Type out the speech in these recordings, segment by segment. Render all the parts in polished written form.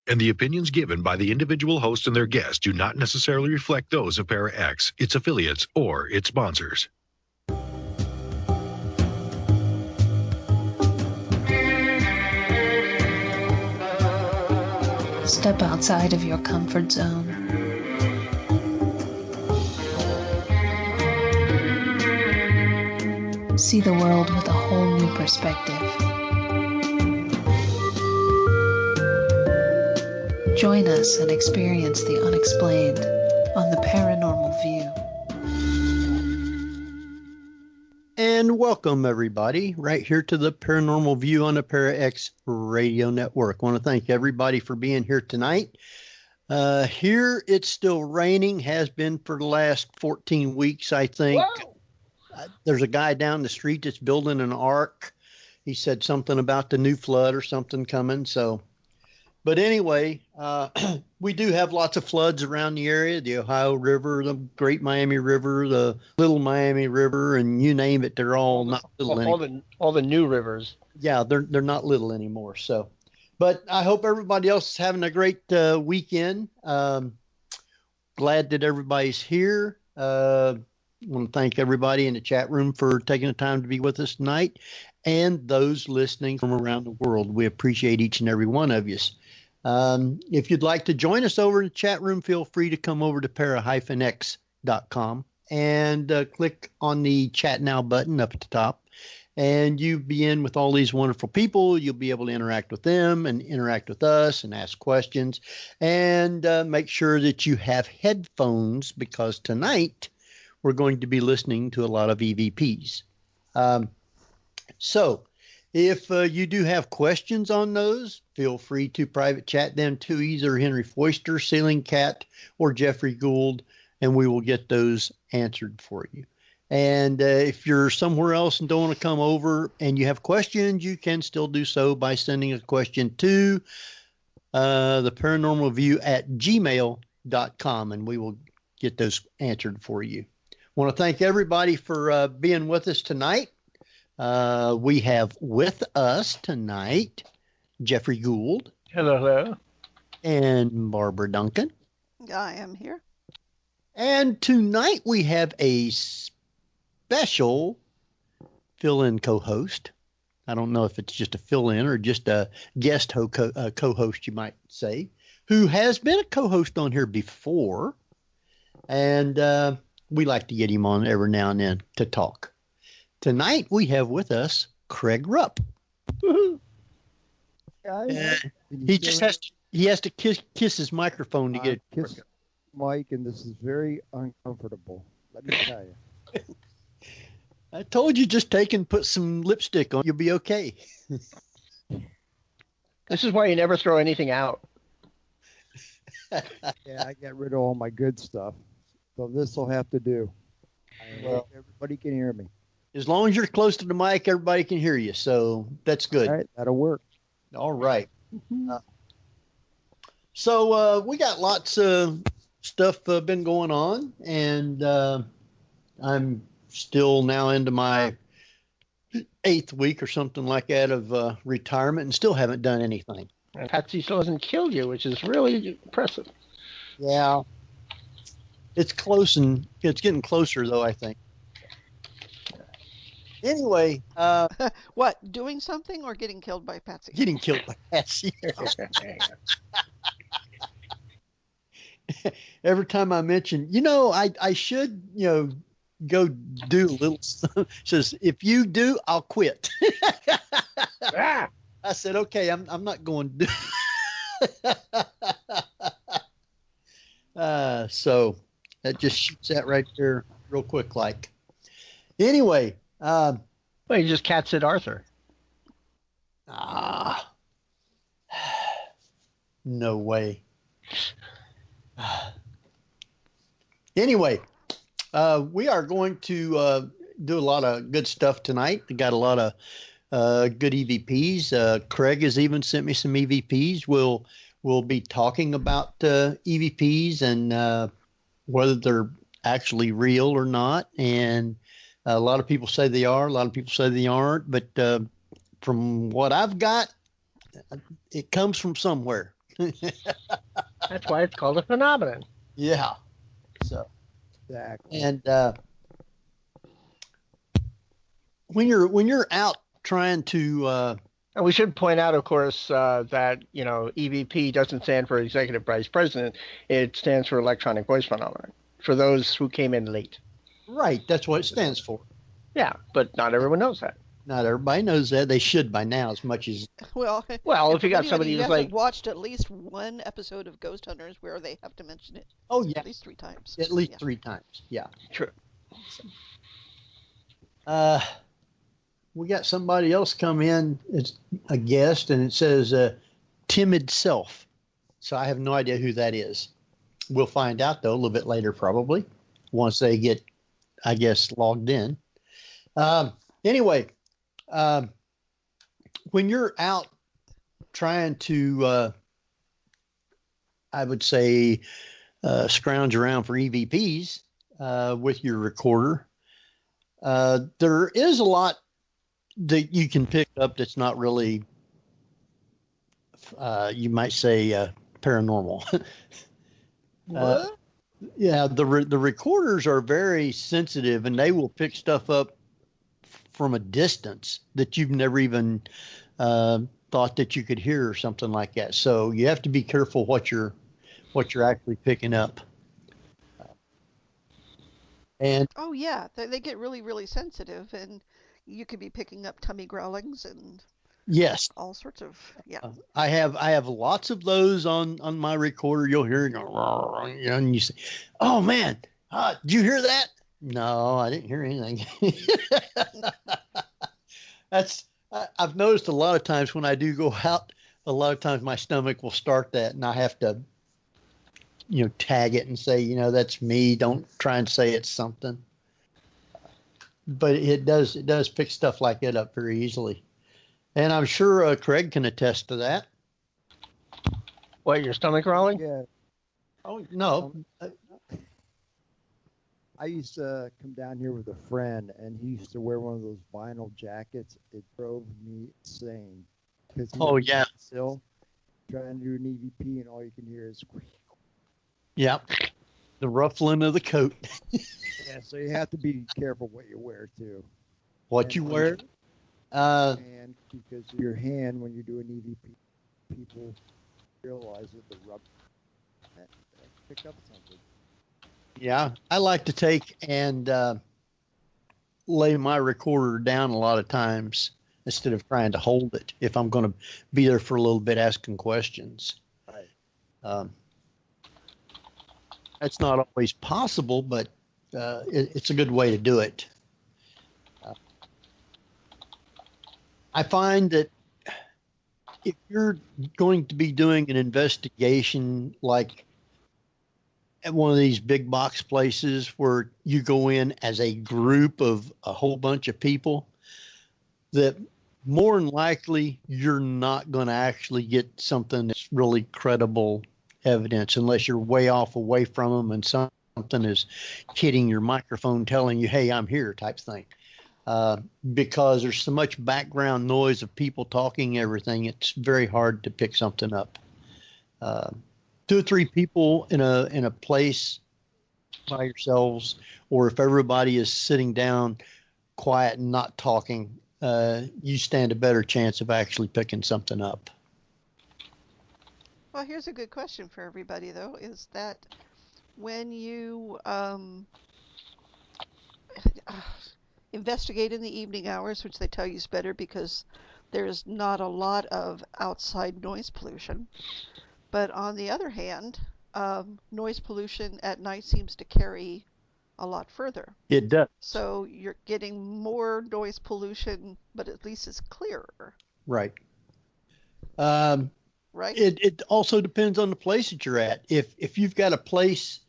and the opinions given by the individual host and their guests do not necessarily reflect those of Para X, its affiliates, or its sponsors. Step outside of your comfort zone. See the world with a whole new perspective. Join us and experience the unexplained on the Paranormal View. And welcome, everybody, right here to the Paranormal View on the Para X Radio Network. I want to thank everybody for being here tonight. Here, it's still raining, has been for the last 14 weeks, I think. There's a guy down the street that's building an ark. He said something about the new flood or something coming. But anyway, we do have lots of floods around the area, the Ohio River, the Great Miami River, the Little Miami River, and you name it, they're all not little anymore. All the new rivers. Yeah, they're not little anymore. So, but I hope everybody else is having a great weekend. Glad that everybody's here. I want to thank everybody in the chat room for taking the time to be with us tonight, and those listening from around the world. We appreciate each and every one of you. If you'd like to join us over in the chat room, feel free to come over to para-x.com and click on the chat now button up at the top, and you'll be in with all these wonderful people. You'll be able to interact with them and interact with us and ask questions, and make sure that you have headphones, because tonight we're going to be listening to a lot of EVPs. So if you do have questions on those, feel free to private chat them to either Henry Foister, Ceiling Cat, or Geoffrey Gould, and we will get those answered for you. And if you're somewhere else and don't want to come over and you have questions, you can still do so by sending a question to the Paranormal View at gmail.com, and we will get those answered for you. I want to thank everybody for being with us tonight. We have with us tonight Geoffrey Gould. Hello. And Barbara Duncan. I am here. And tonight we have a special fill-in co-host. I don't know if it's just a fill-in or just a guest co-host, you might say, who has been a co-host on here before. And we like to get him on every now and then to talk. Tonight we have with us Craig Rupp. He just has to kiss his microphone to get it. Kiss Mike, and this is very uncomfortable. Let me tell you. I told you, just take and put some lipstick on. You'll be okay. This is why you never throw anything out. Yeah, I got rid of all my good stuff, so this will have to do. Well, everybody can hear me. As long as you're close to the mic, everybody can hear you, so that's good. All right, that'll work. All right. So we got lots of stuff been going on, and I'm still now into my 8th week or something like that of retirement, and still haven't done anything. And Patsy still hasn't killed you, which is really impressive. Yeah. It's close, and it's getting closer, though, I think. Anyway. What, doing something or getting killed by Patsy? Getting killed by Patsy. Every time I mention, I should, go do a little stuff. Says, if you do, I'll quit. I said, okay, I'm not going to do. So that just shoots that right there real quick, like. Anyway. Well, you just cat said Arthur. No way. Anyway, we are going to do a lot of good stuff tonight. We got a lot of good EVPs. Craig has even sent me some EVPs. We'll be talking about EVPs and whether they're actually real or not. And a lot of people say they are. A lot of people say they aren't. But from what I've got, it comes from somewhere. That's why it's called a phenomenon. Yeah. So, Exactly. and when you're out trying to And we should point out, of course, that EVP doesn't stand for Executive Vice President. It stands for Electronic Voice Phenomenon. For those who came in late. right, that's what it stands for. Yeah, but not everyone knows that. Not everybody knows that. They should by now, as much as Well, Well, if you got anybody somebody who who's hasn't like, watched at least one episode of Ghost Hunters where they have to mention it oh yeah, at least 3 times. at least Yeah. 3 times. Yeah. true. We got somebody else come in. It's a guest, and it says timid self. So I have no idea who that is. We'll find out though a little bit later, probably once they get, I guess, logged in. Anyway, when you're out trying to, I would say, scrounge around for EVPs with your recorder, there is a lot that you can pick up that's not really, you might say, paranormal. What? Yeah, the recorders are very sensitive, and they will pick stuff up from a distance that you've never even thought that you could hear or something like that. So you have to be careful what you're actually picking up. And Oh yeah, they get really, really sensitive, and you could be picking up tummy growlings and yes, all sorts of I have lots of those on my recorder. You'll hear it go, and you say, "Oh man, did you hear that?" No, I didn't hear anything. I've noticed a lot of times when I do go out, a lot of times my stomach will start that, and I have to, tag it and say, that's me. Don't try and say it's something. But it does pick stuff like that up very easily. And I'm sure Craig can attest to that. What, your stomach growling? Yeah. Oh, no. I used to come down here with a friend, and he used to wear one of those vinyl jackets. It drove me insane. Oh, yeah. Still trying to do an EVP, and all you can hear is squeak. Yeah. The ruffling of the coat. Yeah, so you have to be careful what you wear, too. What you wear? And because your hand, when you do an EVP, people realize that the rub that pick up something. Yeah, I like to take and lay my recorder down a lot of times instead of trying to hold it if I'm going to be there for a little bit asking questions. Right. That's not always possible, but it's a good way to do it. I find that if you're going to be doing an investigation like at one of these big box places where you go in as a group of a whole bunch of people, that more than likely you're not going to actually get something that's really credible evidence unless you're way off away from them and something is hitting your microphone telling you, hey, I'm here type thing. Because there's so much background noise of people talking everything, it's very hard to pick something up. 2 or 3 people in a place by yourselves, or if everybody is sitting down quiet and not talking, you stand a better chance of actually picking something up. Well, here's a good question for everybody, though, is that when you investigate in the evening hours, which they tell you is better because there's not a lot of outside noise pollution. But on the other hand, noise pollution at night seems to carry a lot further. It does. So you're getting more noise pollution, but at least it's clearer. Right. Right? It also depends on the place that you're at. If you've got a place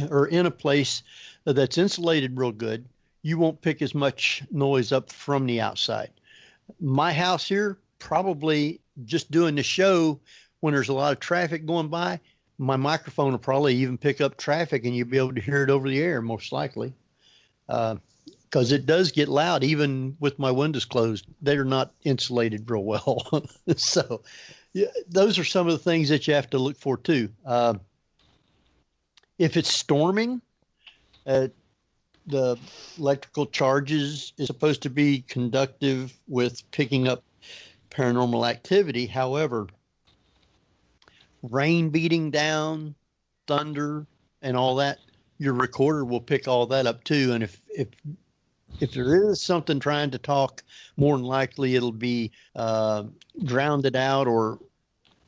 or in a place that's insulated real good, you won't pick as much noise up from the outside. My house here, probably just doing the show when there's a lot of traffic going by, my microphone will probably even pick up traffic and you'll be able to hear it over the air most likely. Because it does get loud even with my windows closed. They're not insulated real well. So Yeah, those are some of the things that you have to look for too. If it's storming, the electrical charges is supposed to be conductive with picking up paranormal activity. However, rain beating down, thunder, and all that, your recorder will pick all that up too. And if there is something trying to talk, more than likely it'll be drowned it out, or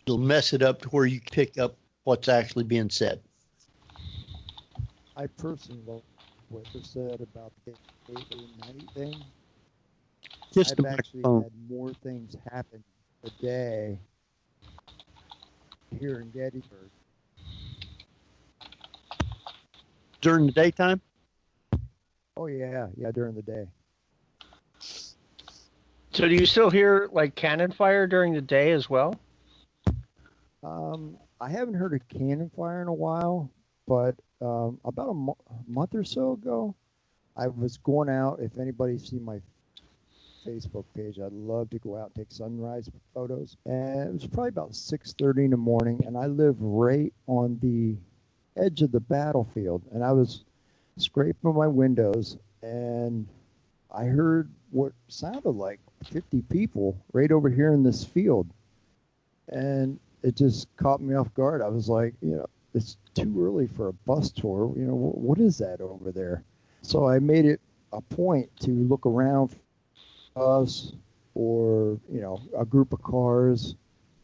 it'll mess it up to where you pick up what's actually being said. I personally love what you said about the 8 thing. I've actually had more things happen a day here in Gettysburg. During the daytime? Oh yeah, during the day. So do you still hear like cannon fire during the day as well? I haven't heard a cannon fire in a while, but about a month or so ago, I was going out. If anybody's seen my Facebook page, I'd love to go out and take sunrise photos. And it was probably about 6:30 in the morning, and I live right on the edge of the battlefield. And I was scraping my windows, and I heard what sounded like 50 people right over here in this field. And it just caught me off guard. I was like, it's too early for a bus tour. What is that over there? So I made it a point to look around for us or, a group of cars,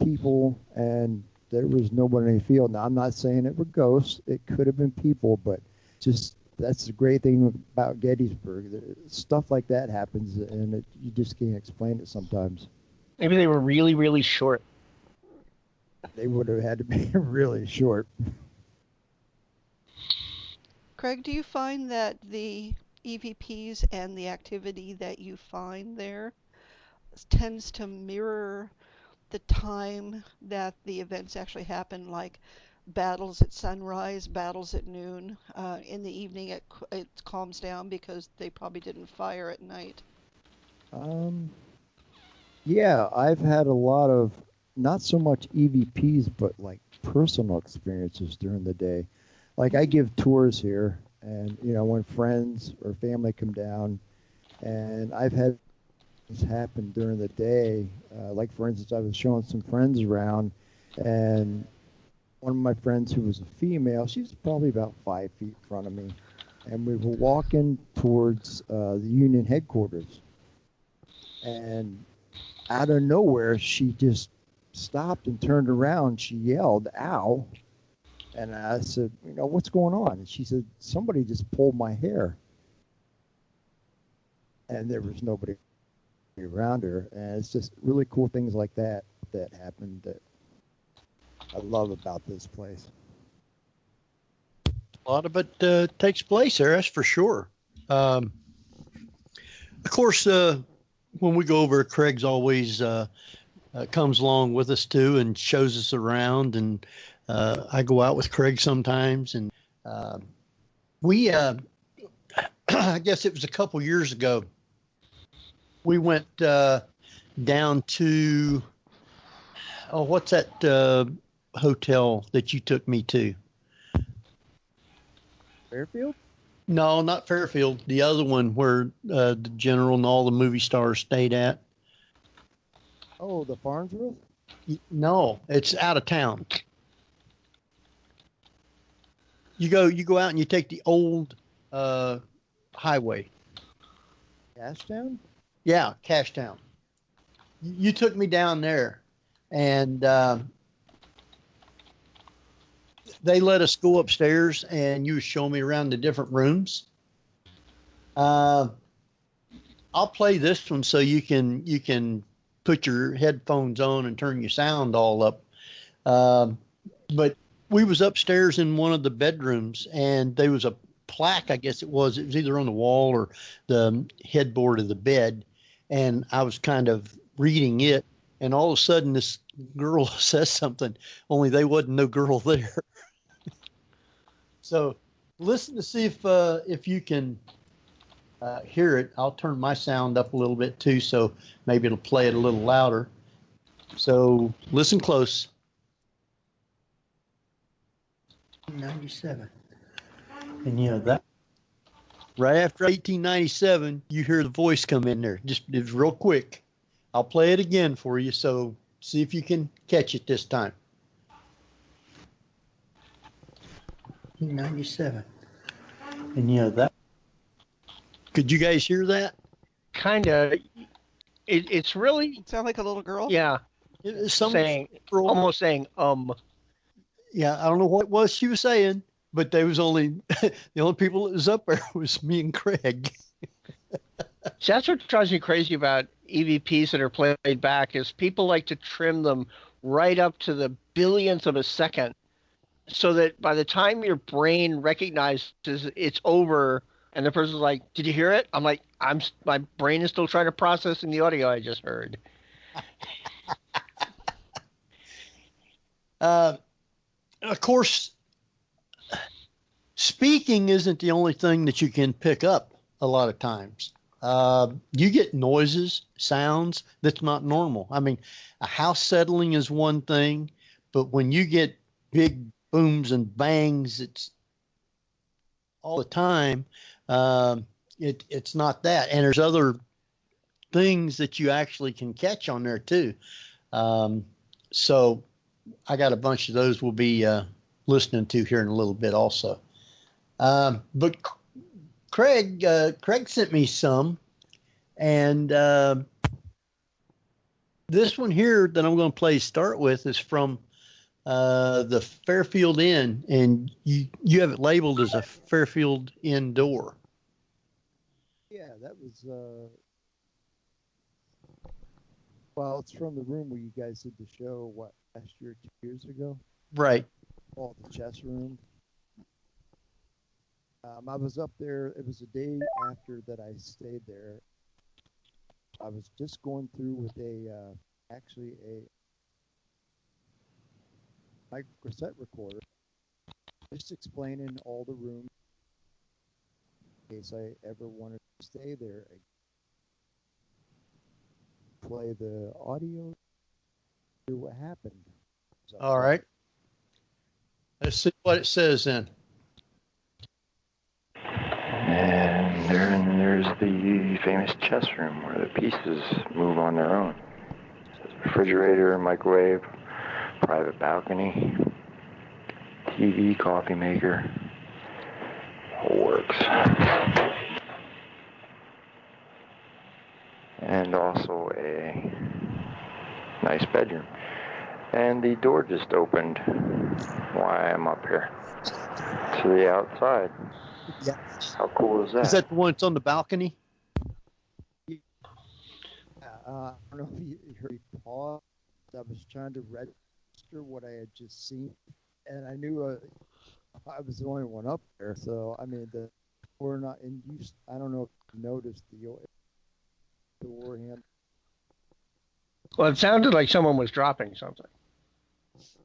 people, and there was nobody in the field. Now, I'm not saying it were ghosts. It could have been people, but just that's the great thing about Gettysburg. Stuff like that happens, and you just can't explain it sometimes. Maybe they were really, really short. They would have had to be really short. Craig, do you find that the EVPs and the activity that you find there tends to mirror the time that the events actually happen, like battles at sunrise, battles at noon? In the evening it calms down because they probably didn't fire at night. Yeah, I've had a lot of, not so much EVPs, but like personal experiences during the day. Like I give tours here, and when friends or family come down, and I've had things happen during the day. Like for instance, I was showing some friends around, and one of my friends who was a female, she was probably about 5 feet in front of me, and we were walking towards the Union headquarters, and out of nowhere, she just stopped and turned around. She yelled, "Ow!" And I said, "What's going on?" And she said, "Somebody just pulled my hair." And there was nobody around her. And it's just really cool things like that happened that I love about this place. A lot of it takes place there, that's for sure. Of course, when we go over, Craig's always comes along with us too and shows us around, and I go out with Craig sometimes, and we I guess it was a couple years ago, we went down to what's that hotel that you took me to? Fairfield? No, not Fairfield. The other one where the general and all the movie stars stayed at. Oh, the Farnsworth? No, it's out of town. You go out and you take the old highway. Cashtown? Yeah, Cashtown. You took me down there, and they let us go upstairs, and you show me around the different rooms. I'll play this one so you can put your headphones on and turn your sound all up. But we was upstairs in one of the bedrooms, and there was a plaque, I guess it was either on the wall or the headboard of the bed, and I was kind of reading it, and all of a sudden this girl says something, only there wasn't no girl there. So listen to see if you can hear it. I'll turn my sound up a little bit too, so maybe it'll play it a little louder. So listen close. 1897. And you know that right after 1897, you hear the voice come in there. Just it's real quick. I'll play it again for you, so see if you can catch it this time. 1897. And you know that. Could you guys hear that? Kind of. It's really Sound like a little girl? yeah. Some Almost saying Yeah, I don't know what it was she was saying, but they was only the only people that was up there was me and Craig. See, that's what drives me crazy about EVPs that are played back is people like to trim them right up to the billionth of a second so that by the time your brain recognizes it's over and the person's like, did you hear it? I'm like, my brain is still trying to process in the audio I just heard. Of course, speaking isn't the only thing that you can pick up a lot of times. You get noises, sounds that's not normal. I mean, a house settling is one thing, but when you get big booms and bangs, it's all the time. It's not that. And there's other things that you actually can catch on there too. So I got a bunch of those we'll be listening to here in a little bit also. But Craig sent me some, and this one here that I'm going to start with is from the Fairfield Inn, and you have it labeled as a Fairfield Inn door. Yeah, that was well, it's from the room where you guys did the show last year, 2 years ago. Right. Called the chess room. I was up there. It was a day after that I stayed there. I was just going through with a microcassette recorder, just explaining all the rooms in case I ever wanted to stay there. Play the audio, hear what happened. All right. Let's see what it says then. And there's the famous chess room where the pieces move on their own. Refrigerator, microwave, private balcony, TV, coffee maker, whole works. And also a nice bedroom. And the door just opened while I'm up here to the outside. Yeah. How cool is that? Is that the one that's on the balcony? I don't know if you heard me pause. I was trying to register what I had just seen, and I knew I was the only one up there. So I mean, we're not in use. I don't know if you noticed the door handle. Well, it sounded like someone was dropping something.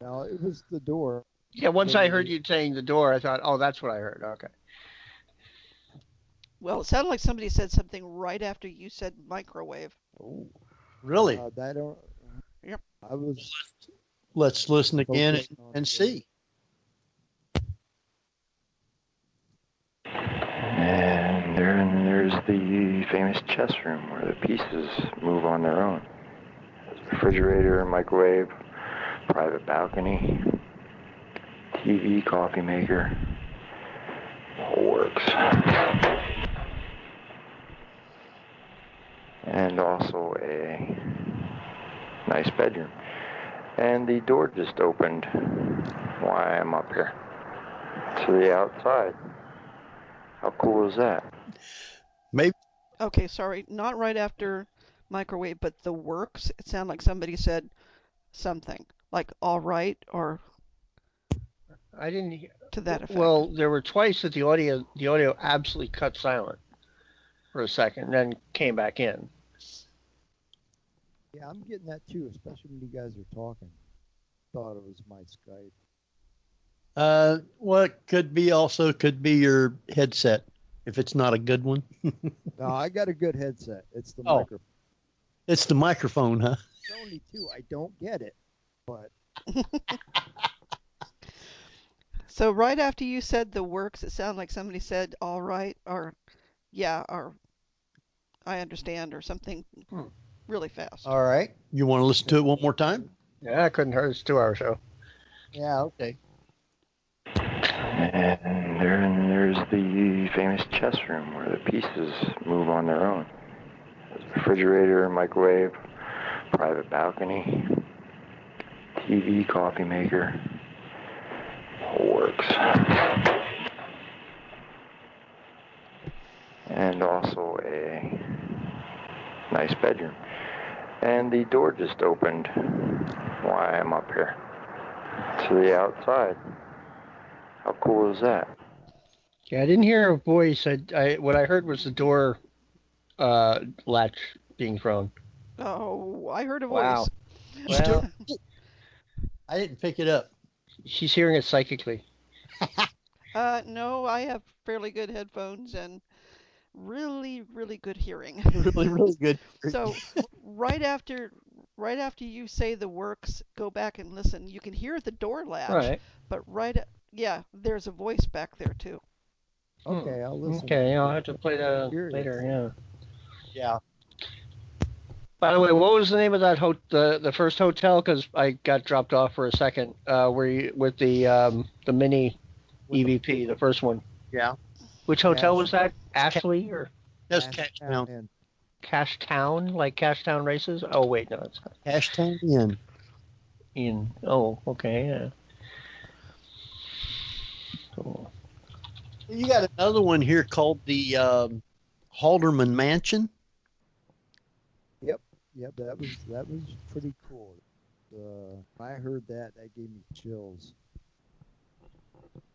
No, it was the door. Yeah, once I heard you saying the door, I thought, oh, that's what I heard. Okay. Well, it sounded like somebody said something right after you said microwave. Oh, really? I don't. Yep. I was. Let's listen again and see. And there's the famous chess room where the pieces move on their own. Refrigerator, microwave, private balcony, TV, coffee maker, whole works. And also a nice bedroom. And the door just opened while I'm up here to the outside. How cool is that? Maybe. Okay, sorry, not right after microwave, but the works. It sounded like somebody said something like "all right" or I didn't hear to that effect. Well, there were twice that the audio absolutely cut silent for a second, and then came back in. Yeah, I'm getting that too, especially when you guys are talking. Thought it was my Skype. What could be your headset if it's not a good one. No, I got a good headset. It's the microphone. It's the microphone, huh? Sony too. I don't get it, but So right after you said the works, it sounded like somebody said, all right, or yeah, or I understand, or something really fast. All right. You want to listen to it one more time? Yeah, I couldn't hurt. It's a 2-hour show. Yeah, okay. And there's the famous chess room where the pieces move on their own. There's a refrigerator, microwave, private balcony, TV, coffee maker. Works. And also a nice bedroom. And the door just opened while I'm up here to the outside. How cool is that? Yeah, I didn't hear a voice. What I heard was the door latch being thrown. Oh, I heard a voice. Wow. Well, I didn't pick it up. she's hearing it psychically. No, I have fairly good headphones and really, really good hearing. Really, really good. So right after you say the works, go back and listen. You can hear the door latch, Right. but there's a voice back there too. okay, I'll listen. Okay, I'll have to play that Curious. later. Yeah. Yeah. By the way, what was the name of that the first hotel? Because I got dropped off for a second. Where you with the mini EVP, the first one. Yeah. Which hotel was that? Ashley or That's Cashtown Cashtown. Inn. Cashtown? Like Cashtown Races? Oh wait, no, it's not. Cashtown Inn. In. Oh, okay, yeah. Cool. You got another one here called the Halderman Mansion. Yep, that was pretty cool. When I heard that gave me chills.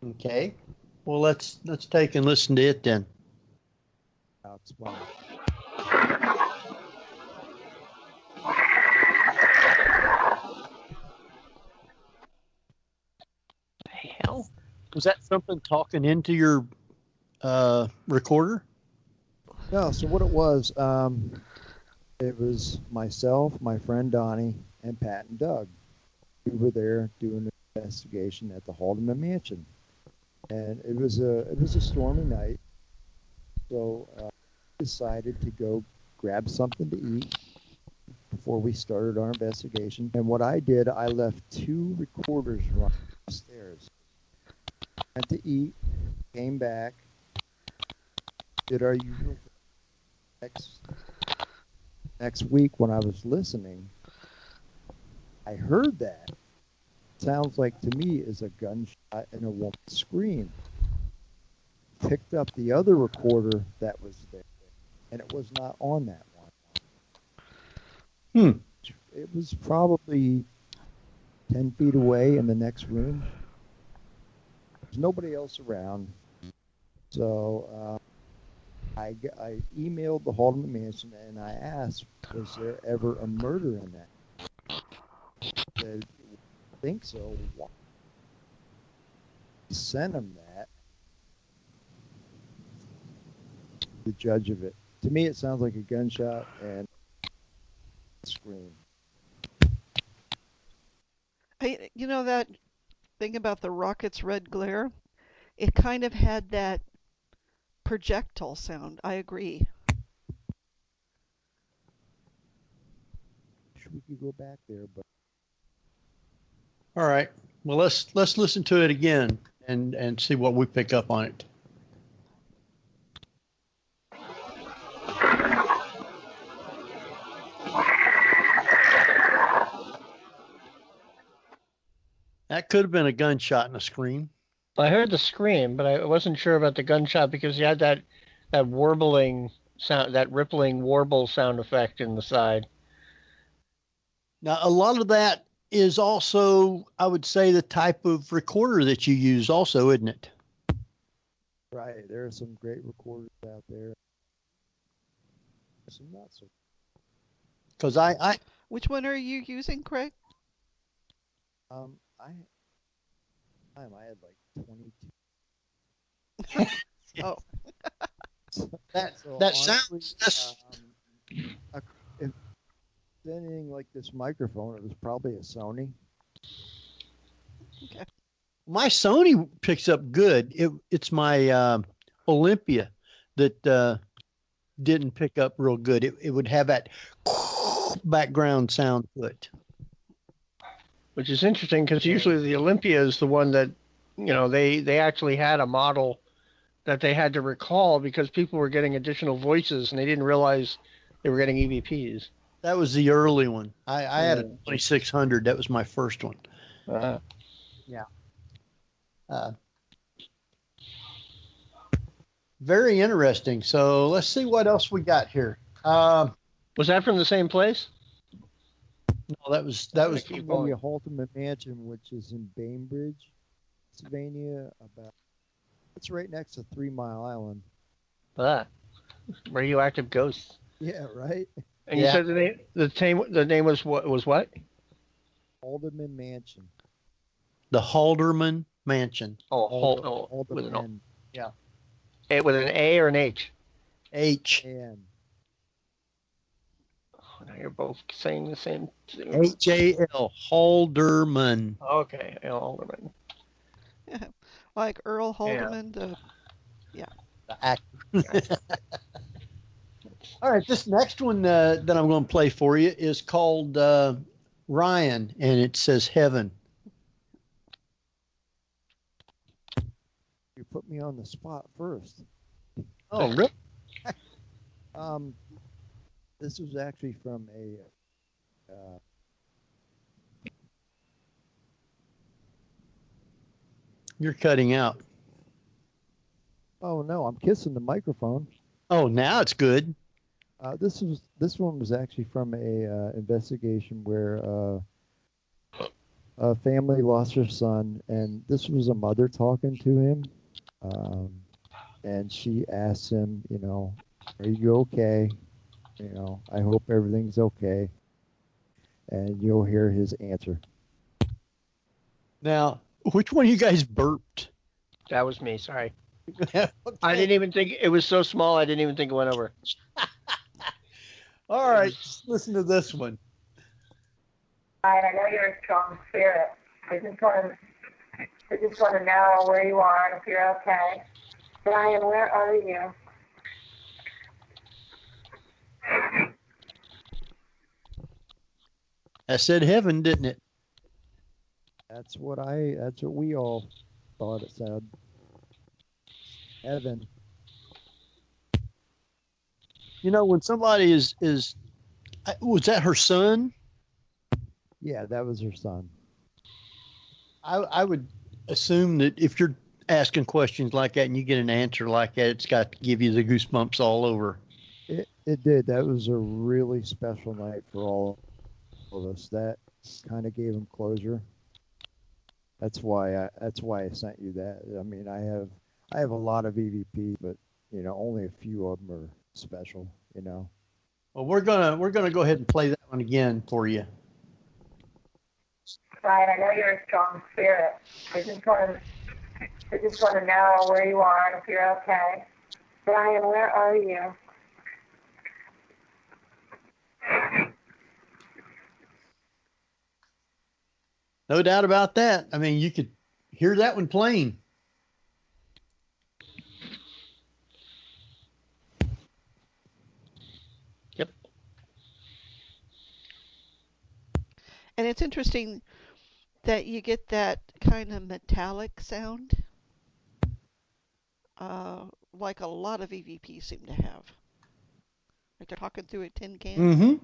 Okay. Well, let's take and listen to it then. I'll explain. The hell? Was that something talking into your recorder? No, so what it was myself, my friend Donnie, and Pat and Doug. We were there doing an investigation at the Haldeman Mansion, and it was a stormy night. So we decided to go grab something to eat before we started our investigation. And what I did, I left 2 recorders running upstairs. Went to eat, came back, did our usual thing. Next week when I was listening, I heard that. Sounds like to me is a gunshot and a woman's scream. Picked up the other recorder that was there, and it was not on that one. It was probably 10 feet away in the next room. There's nobody else around. So I emailed the Haldeman Mansion and I asked, was there ever a murder in that? They said, I think so. Why? Sent him that. The judge of it. To me, it sounds like a gunshot and a scream. Hey, you know that thing about the rocket's red glare? It kind of had that projectile sound. I agree. Wish we could go back there, but All right. Well, let's listen to it again and see what we pick up on it. That could have been a gunshot and a scream. I heard the scream, but I wasn't sure about the gunshot because you had that warbling sound, that rippling warble sound effect in the side. Now, a lot of that is also, I would say, the type of recorder that you use also, isn't it? right, there are some great recorders out there. Some not so. Because I Which one are you using, Craig? I had like 22. Oh, that So that honestly, sounds that's if anything like this microphone, it was probably a Sony. Okay. My Sony picks up good. It's my Olympia that didn't pick up real good. It would have that background sound to it. Which is interesting because usually the Olympia is the one that, they actually had a model that they had to recall because people were getting additional voices and they didn't realize they were getting EVPs. That was the early one. I had a 2600. That was my first one. Yeah. Very interesting. So let's see what else we got here. Was that from the same place? No, that was The Halterman Mansion, which is in Bainbridge, Pennsylvania. It's right next to 3 Mile Island. Radioactive ghosts. Yeah, right. And you said the name was what? Halterman Mansion. The Halderman Mansion. With an O. Yeah. With an A or an H? H. And Now you're both saying the same thing. H-A-L. Halderman. Okay, Halderman. Like Earl Haldeman, the actor. All right, this next one that I'm going to play for you is called Ryan, and it says Heaven. you put me on the spot first. Oh, really? This was actually from a You're cutting out. oh no, I'm kissing the microphone. Oh, now it's good. This one was actually from a investigation where a family lost their son, and this was a mother talking to him, and she asked him, are you okay? I hope everything's okay, and you'll hear his answer. Now, which one of you guys burped? That was me. Sorry. Okay. I didn't even think it was so small. I didn't even think it went over. All right, listen to this one. I know you're a strong spirit. I just want to know where you are and if you're okay. Brian, where are you? I said heaven, didn't it? That's what we all thought it said. Heaven. When somebody is was that her son? Yeah, that was her son. I would assume that if you're asking questions like that and you get an answer like that, it's got to give you the goosebumps all over. It did. That was a really special night for all of us. That kind of gave him closure. That's why I sent you that. I mean, I have a lot of EVP, but only a few of them are special. Well, we're gonna go ahead and play that one again for you. Brian, I know you're a strong spirit. I just want to know where you are and if you're okay. Brian, where are you? No doubt about that. I mean, you could hear that one playing. Yep. and it's interesting that you get that kind of metallic sound, like a lot of EVPs seem to have. Like they're talking through a tin can. Mm-hmm.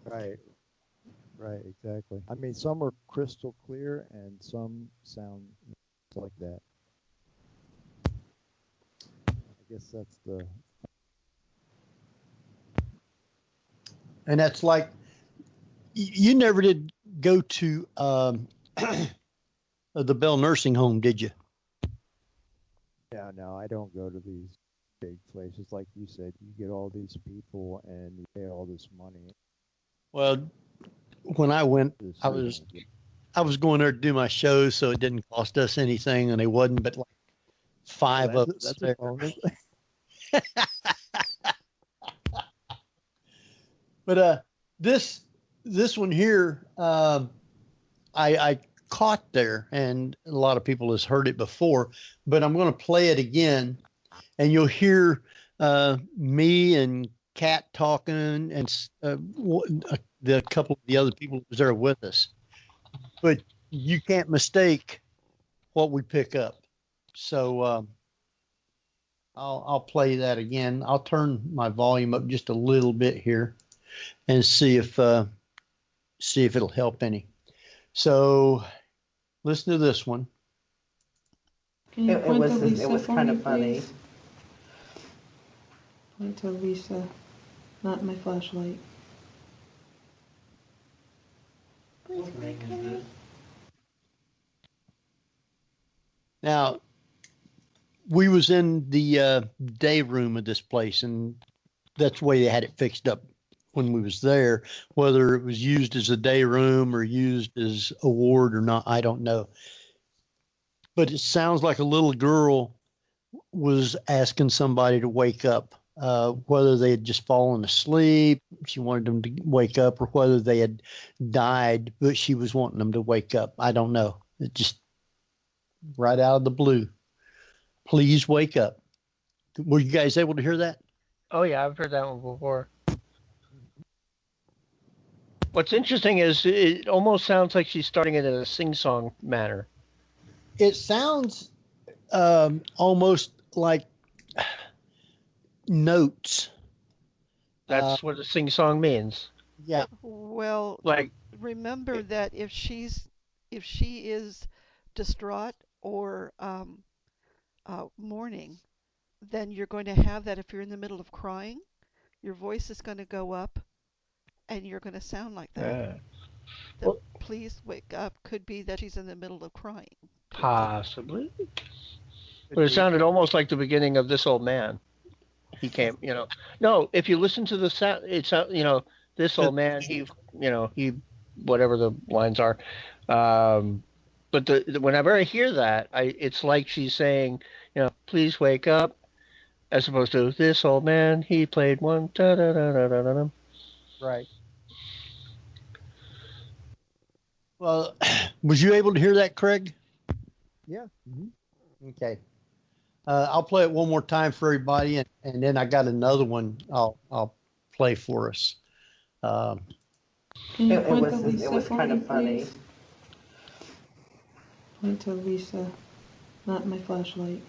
Right, exactly. I mean, some are crystal clear and some sound like that. I guess that's the... And that's like, you never did go to the Bell Nursing Home, did you? Yeah, no, I don't go to these big places. Like you said, you get all these people and you pay all this money. Well, when I went, I was going there to do my shows, so it didn't cost us anything, and it wasn't but like five of us there. But this this one here, I caught there, and a lot of people has heard it before, but I'm going to play it again, and you'll hear me and Kat talking, and the couple of the other people that was there with us. But you can't mistake what we pick up. So I'll play that again. I'll turn my volume up just a little bit here and see if it'll help any. So listen to this one. Can you point to Lisa it was for kind me, of funny. please? Point to Lisa, not my flashlight. Now, we was in the day room of this place, and that's the way they had it fixed up when we was there. Whether it was used as a day room or used as a ward or not, I don't know. But it sounds like a little girl was asking somebody to wake up, whether they had just fallen asleep, she wanted them to wake up, or whether they had died, but she was wanting them to wake up. I don't know. It just right out of the blue. Please wake up. Were you guys able to hear that? Oh, yeah, I've heard that one before. What's interesting is it almost sounds like she's starting it in a sing-song manner. It sounds almost like notes. That's what a sing-song means. Yeah. Well, Like, remember that if she is distraught or mourning, then you're going to have that. If you're in the middle of crying, your voice is going to go up, and you're going to sound like that. Well, please wake up could be that she's in the middle of crying. possibly. But it sounded almost like the beginning of This Old Man. He came, No, if you listen to the sound, it's, this old man, he, whatever the lines are. But whenever I hear that, it's like she's saying, please wake up, as opposed to this old man, he played one, da-da-da-da-da-da. Right. Well, was you able to hear that, Craig? Yeah. Mm-hmm. Okay. I'll play it one more time for everybody, and then I got another one I'll play for us. Can you point to it Lisa was for kind me, of funny. please? Point to Lisa, not my flashlight.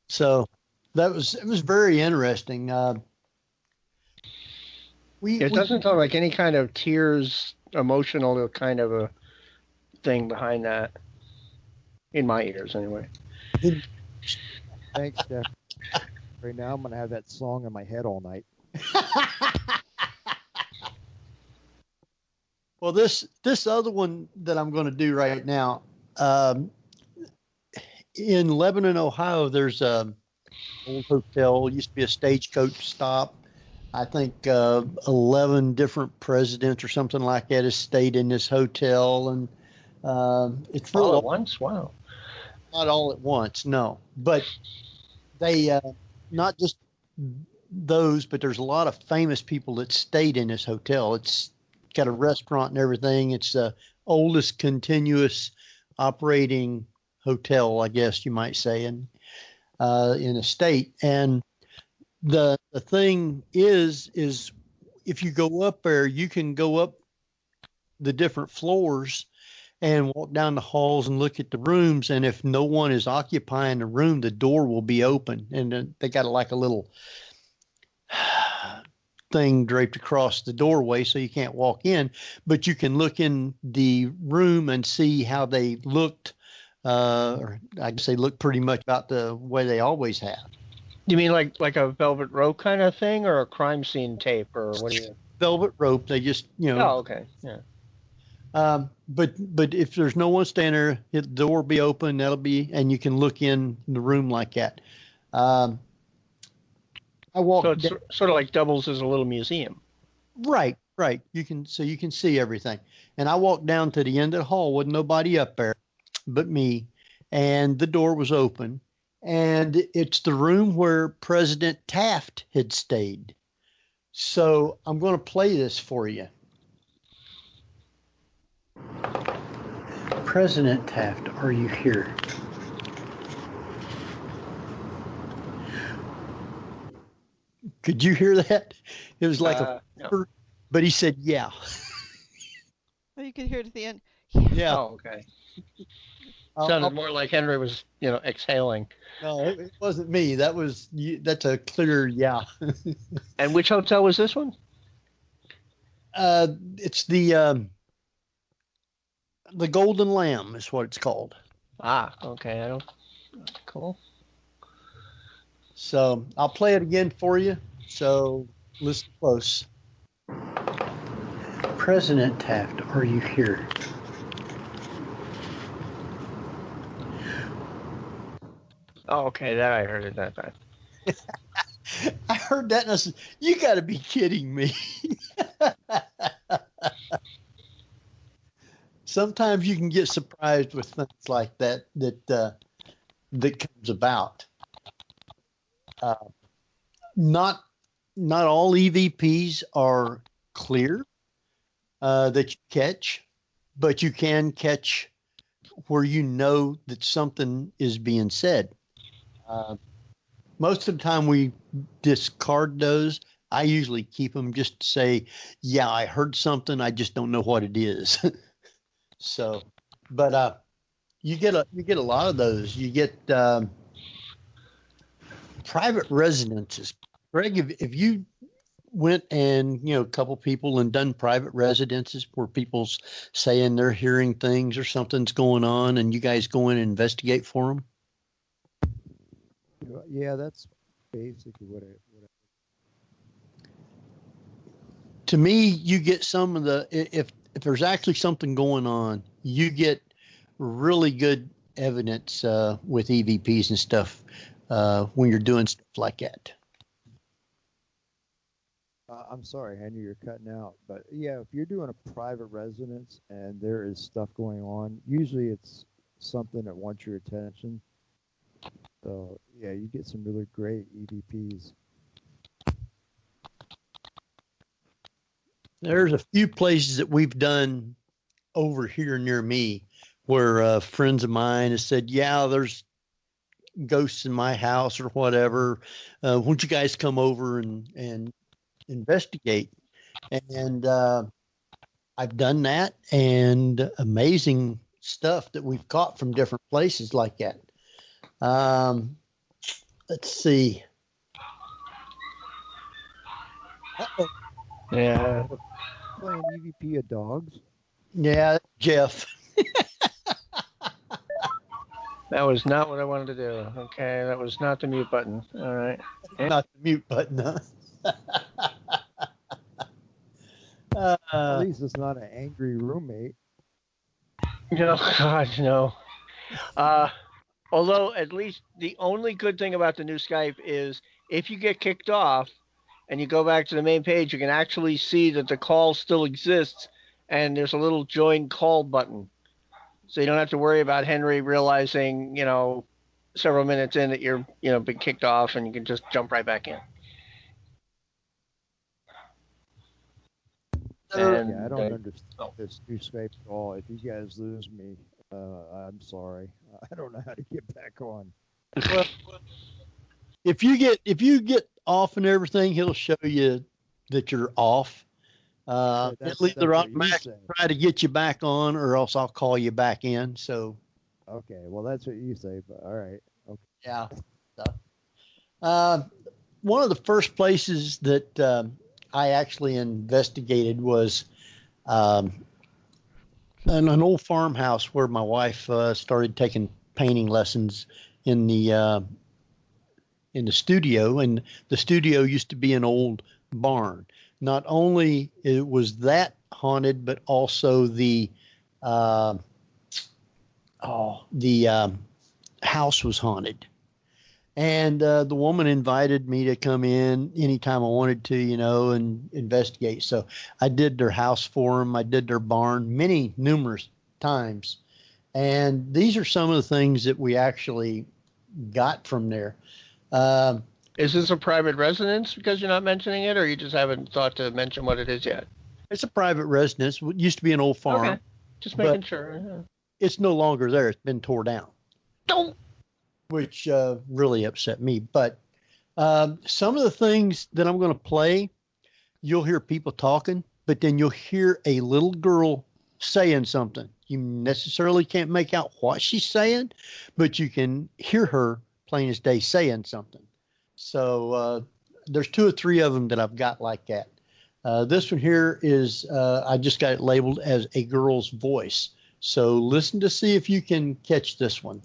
So it was very interesting. It doesn't sound like any kind of tears, emotional kind of a thing behind that. In my ears, anyway. Thanks, Jeff. Right now, I'm going to have that song in my head all night. Well, this other one that I'm going to do right now, in Lebanon, Ohio, there's a old hotel. Used to be a stagecoach stop. I think 11 different presidents or something like that has stayed in this hotel, and it's all at once. Wow. Not all at once, no. But they not just those, but there's a lot of famous people that stayed in this hotel. It's got a restaurant and everything. It's the oldest continuous operating hotel, I guess you might say, in the state. And the thing is if you go up there, you can go up the different floors and walk down the halls and look at the rooms. And if no one is occupying the room, the door will be open. And they got like a little thing draped across the doorway so you can't walk in, but you can look in the room and see how they looked. Or I guess they look pretty much about the way they always have. You mean like a velvet rope kind of thing, or a crime scene tape, or what do you? Velvet rope. They just, Oh, okay. Yeah. But if there's no one standing there, the door will be open. And you can look in the room like that. I walked. So it's sort of like doubles as a little museum. Right. You can see everything. And I walked down to the end of the hall with nobody up there, but me, and the door was open. and it's the room where President Taft had stayed. So I'm going to play this for you. President Taft, are you here? Could you hear that? It was like no. but he said, yeah. Well, you could hear it at the end. Yeah. Oh, okay. Sounded more like Henry was, exhaling. No, it wasn't me. That's a clear yeah. And which hotel was this one? It's the Golden Lamb is what it's called. Ah, okay. Cool. So I'll play it again for you. So listen close. President Taft, are you here? Oh, okay. That I heard it that time. I heard that and I said, you got to be kidding me. Sometimes you can get surprised with things like that comes about. Not all EVPs are clear that you catch, but you can catch where you know that something is being said. Most of the time we discard those. I usually keep them just to say, yeah, I heard something. I just don't know what it is. So, but you get a lot of those. You get private residences. Greg, if you went and a couple people and done private residences where people's saying they're hearing things or something's going on, and you guys go in and investigate for them. Yeah, that's basically what I. To me, you get some of the if there's actually something going on, you get really good evidence with EVPs and stuff when you're doing stuff like that. I'm sorry, Henry, you're cutting out. But yeah, if you're doing a private residence and there is stuff going on, usually it's something that wants your attention. So yeah, you get some really great EVPs. There's a few places that we've done over here near me where friends of mine have said, yeah, there's ghosts in my house or whatever. Won't you guys come over and investigate? And I've done that, and amazing stuff that we've caught from different places like that. Let's see. Uh-oh. Yeah. Playing EVP of dogs. Yeah, Jeff. That was not what I wanted to do. Okay, that was not the mute button. All right. Not the mute button, huh? At least it's not an angry roommate. No, God, no. Although, at least the only good thing about the new Skype is if you get kicked off and you go back to the main page, you can actually see that the call still exists and there's a little join call button. So you don't have to worry about Henry realizing, several minutes in that you're, been kicked off, and you can just jump right back in. And, yeah, I don't understand this new Skype at all. If you guys lose me, I'm sorry. I don't know how to get back on. Well, if you get off and everything, he'll show you that you're off. It'll either automatically try to get you back on, or else I'll call you back in. So. Okay, well that's what you say, but all right. Okay. Yeah. One of the first places that I actually investigated was an old farmhouse where my wife started taking painting lessons in the studio, and the studio used to be an old barn. Not only it was that haunted, but also the house was haunted. And the woman invited me to come in anytime I wanted to, and investigate. So I did their house for them. I did their barn numerous times. And these are some of the things that we actually got from there. Um, Is this a private residence because you're not mentioning it, or you just haven't thought to mention what it is yet? it's a private residence. It used to be an old farm. Okay. Just making sure. It's no longer there. It's been tore down. Don't. Which really upset me. But some of the things that I'm going to play, you'll hear people talking, but then you'll hear a little girl saying something. You necessarily can't make out what she's saying, but you can hear her plain as day saying something. So there's 2 or 3 of them that I've got like that. This one here is, I just got it labeled as a girl's voice. So listen to see if you can catch this one.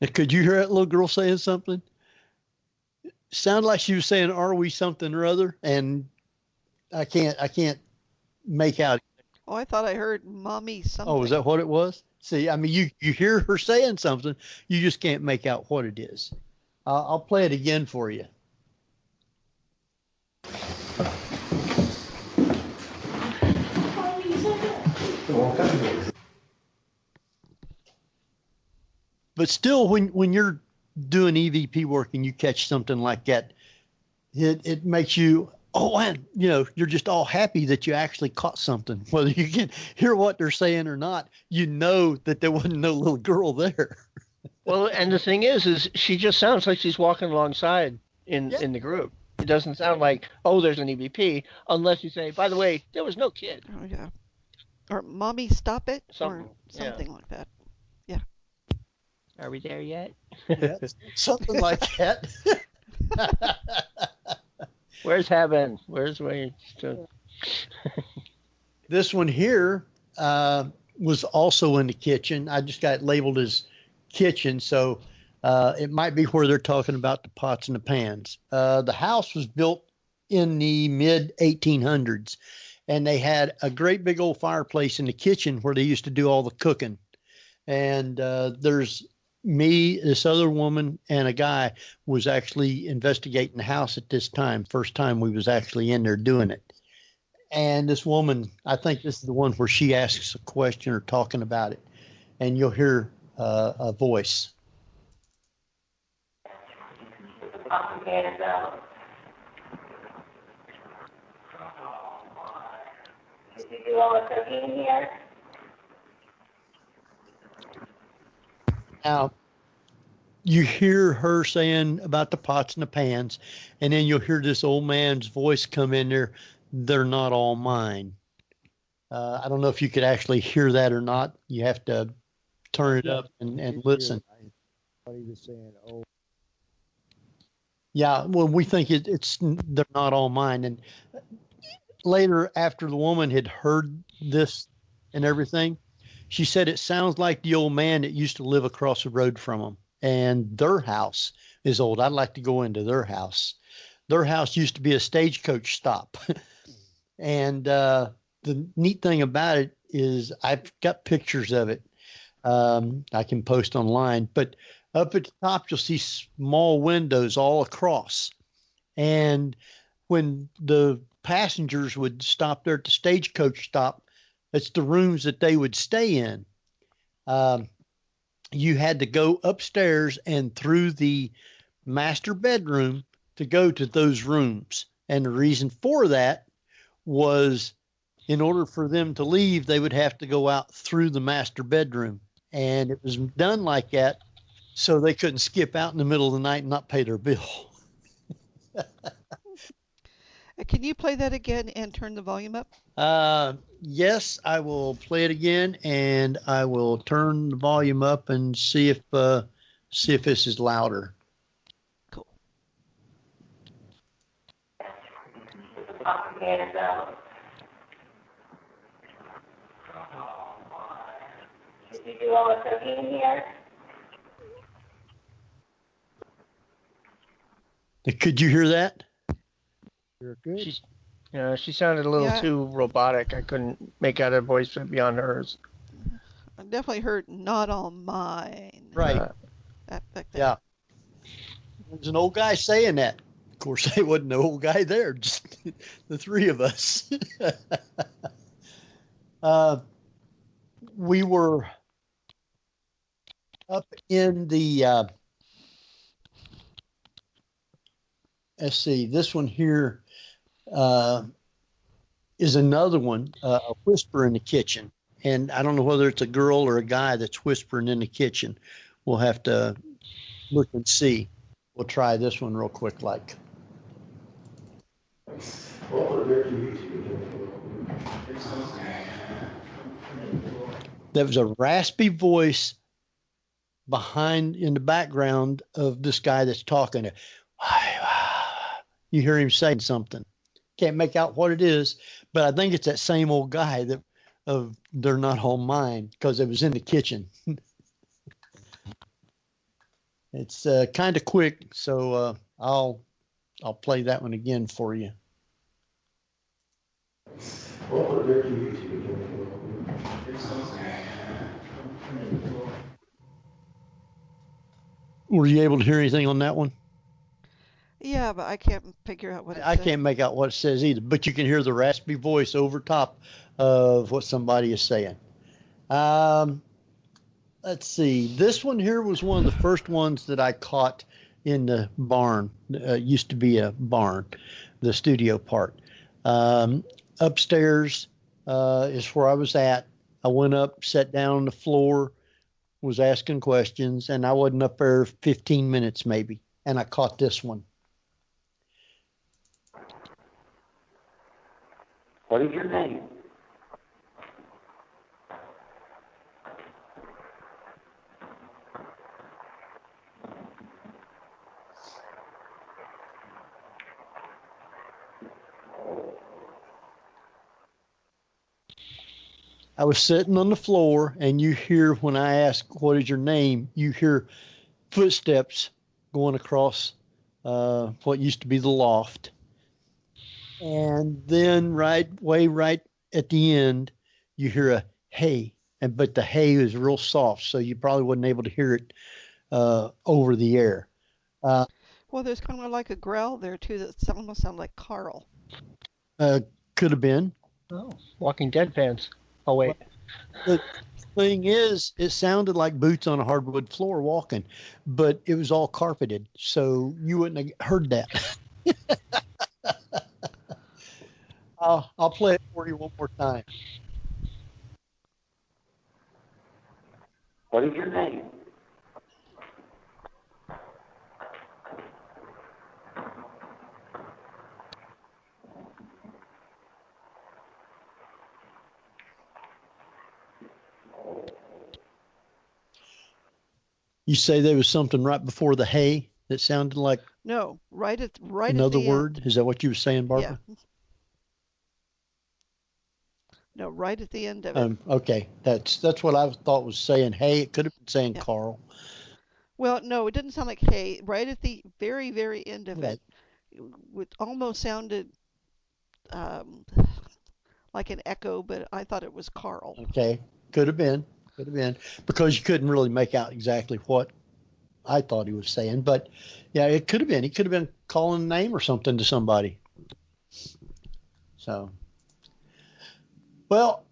Now, could you hear that little girl saying something? Sounded like she was saying, "Are we something or other?" And I can't make out. Oh, I thought I heard mommy something. Oh, is that what it was? See, I mean, you hear her saying something, you just can't make out what it is. I'll play it again for you. But still, when you're doing EVP work and you catch something like that, it makes you, oh, and you're just all happy that you actually caught something. Whether you can hear what they're saying or not, you know that there wasn't no little girl there. Well, and the thing is she just sounds like she's walking alongside in the group. It doesn't sound like, oh, there's an EVP, unless you say, by the way, there was no kid. Oh, yeah. Or mommy, stop it. Something, or something like that. Are we there yet? Yeah, something like that. Where's heaven? Where's This one here was also in the kitchen. I just got it labeled as kitchen, so it might be where they're talking about the pots and the pans. The house was built in the mid 1800s, and they had a great big old fireplace in the kitchen where they used to do all the cooking. And there's me, this other woman, and a guy was actually investigating the house at this time. First time we was actually in there doing it. And this woman, I think this is the one where she asks a question or talking about it, and you'll hear a voice. Did you do all the cooking here? Now, you hear her saying about the pots and the pans, and then you'll hear this old man's voice come in there. They're not all mine. I don't know if you could actually hear that or not. You have to turn it up and listen. He was saying, oh. Yeah, well, we think they're not all mine. And later, after the woman had heard this and everything, she said it sounds like the old man that used to live across the road from them. And their house is old. I'd like to go into their house. Their house used to be a stagecoach stop. And the neat thing about it is I've got pictures of it. I can post online. But up at the top, you'll see small windows all across. And when the passengers would stop there at the stagecoach stop, it's the rooms that they would stay in. You had to go upstairs and through the master bedroom to go to those rooms. And the reason for that was in order for them to leave, they would have to go out through the master bedroom. And it was done like that so they couldn't skip out in the middle of the night and not pay their bill. Can you play that again and turn the volume up? Yes, I will play it again, and I will turn the volume up and see if this is louder. Cool. And did you do all the cooking here? Could you hear that? You're good. She sounded a little too robotic. I couldn't make out her voice beyond hers. I definitely heard "not all mine." Right. Back there. Yeah. There's an old guy saying that. Of course, there wasn't no old guy there, just the 3 of us. We were up in the, let's see, this one here is another one, a whisper in the kitchen. And I don't know whether it's a girl or a guy that's whispering in the kitchen. We'll have to look and see. We'll try this one real quick, like. There was a raspy voice behind in the background of this guy that's talking. You hear him saying something. Can't make out what it is, but I think it's that same old guy that of They're Not Home Mine, because it was in the kitchen. It's kind of quick, so I'll play that one again for you. Were you able to hear anything on that one? Yeah, but I can't figure out what it I says. can't make out what it says either, but you can hear the raspy voice over top of what somebody is saying. Let's see. This one here was one of the first ones that I caught in the barn. Used to be a barn, the studio part. Upstairs is where I was at. I went up, sat down on the floor, was asking questions, and I wasn't up there 15 minutes maybe, and I caught this one. What is your name? I was sitting on the floor, and you hear, when I ask, what is your name, you hear footsteps going across what used to be the loft. And then right at the end, you hear a hey, but the hey is real soft, so you probably wasn't able to hear it over the air. Well, there's kind of like a growl there, too, that almost sounds like Carl. Could have been. Oh, Walking Dead fans. Oh, wait. The thing is, it sounded like boots on a hardwood floor walking, but it was all carpeted, so you wouldn't have heard that. I'll play it for you one more time. What is your name? You say there was something right before the hey that sounded like No, right at another the word? end. Is that what you were saying, Barbara? Yeah. No, right at the end of it. Okay, that's what I thought was saying. Hey, it could have been saying Yeah. Carl. Well, no, it didn't sound like hey. Right at the very, very end of Right. it almost sounded like an echo, but I thought it was Carl. Okay, could have been, because you couldn't really make out exactly what I thought he was saying. But yeah, it could have been. He could have been calling a name or something to somebody. So, well,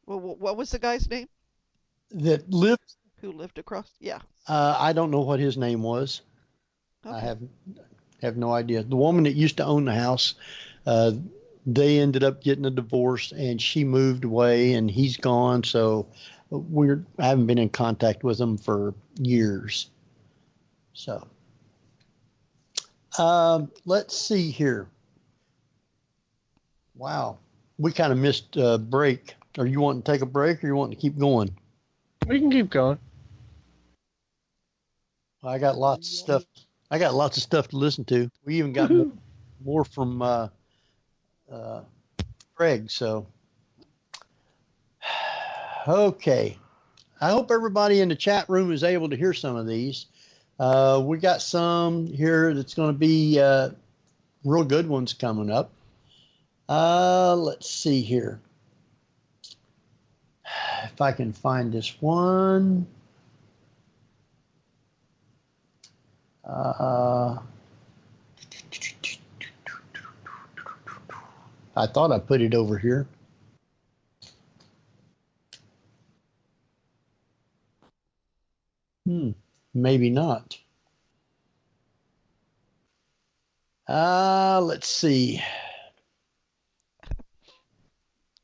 What was the guy's name? that lived. Who lived across? Yeah. I don't know what his name was. Okay. I have no idea. The woman that used to own the house, they ended up getting a divorce, and she moved away, and he's gone. So I haven't been in contact with him for years. So let's see here. Wow, we kind of missed a break. Are you wanting to take a break, or you wanting to keep going? We can keep going. I got lots of stuff. I got lots of stuff to listen to. We even got more from Craig. So, okay. I hope everybody in the chat room is able to hear some of these. We got some here that's going to be real good ones coming up. Let's see here. If I can find this one. I thought I put it over here. Maybe not. Let's see.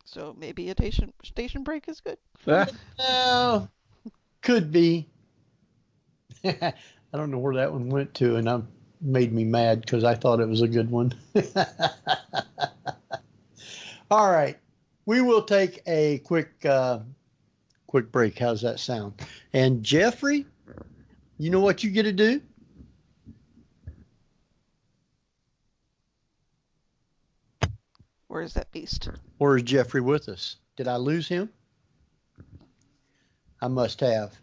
So maybe a station break is good. Well, could be. I don't know where that one went to, and made me mad because I thought it was a good one. All right, we will take a quick break. How's that sound? And Geoffrey, you know what you get to do? Where is that beast? Or is Geoffrey with us? Did I lose him? I must have.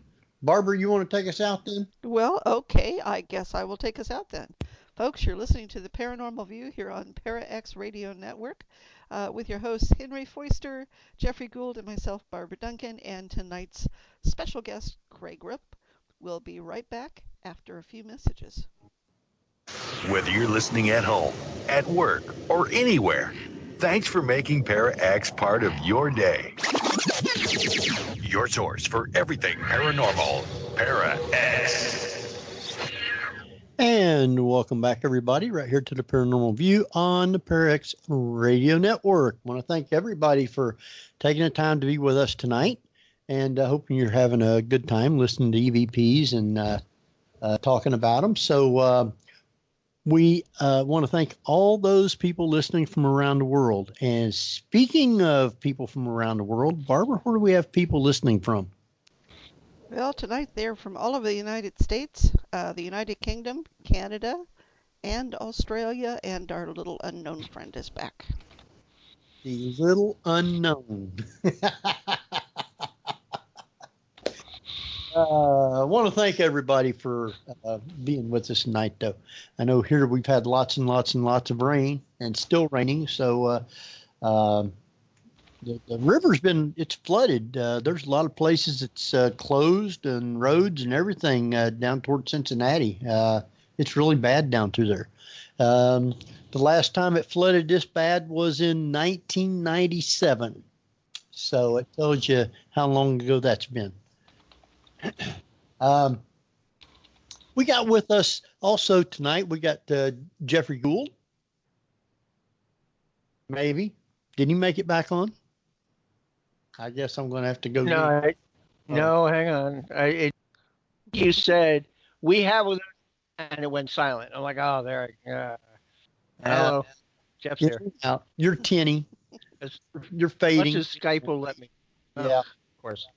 Barbara, you want to take us out then? Well, okay. I guess I will take us out then. Folks, you're listening to the Paranormal View here on ParaX Radio Network with your hosts Henry Foister, Geoffrey Gould, and myself, Barbara Duncan, and tonight's special guest, Craig Rupp. We'll be right back after a few messages. Whether you're listening at home, at work, or anywhere, thanks for making ParaX part of your day. Your source for everything paranormal, ParaX. And welcome back, everybody, right here to the Paranormal View on the ParaX Radio Network. I want to thank everybody for taking the time to be with us tonight, and hoping you're having a good time listening to EVPs and talking about them. So we want to thank all those people listening from around the world. And speaking of people from around the world, Barbara, where do we have people listening from? Well, tonight they're from all over the United States, the United Kingdom, Canada, and Australia, and our little unknown friend is back. The little unknown. I want to thank everybody for being with us tonight, though. I know here we've had lots and lots and lots of rain, and still raining, so the river's it's flooded. There's a lot of places it's closed, and roads and everything down toward Cincinnati. It's really bad down through there. The last time it flooded this bad was in 1997. So it tells you how long ago that's been. We got with us also tonight, we got Geoffrey Gould. Maybe. Did he make it back on? I guess I'm going to have to go. No, hang on. You said we have with us, and it went silent. I'm like, oh, there. Hello, Jeff's here. You're tinny. You're fading. Much as Skype will let me. Yeah, of course.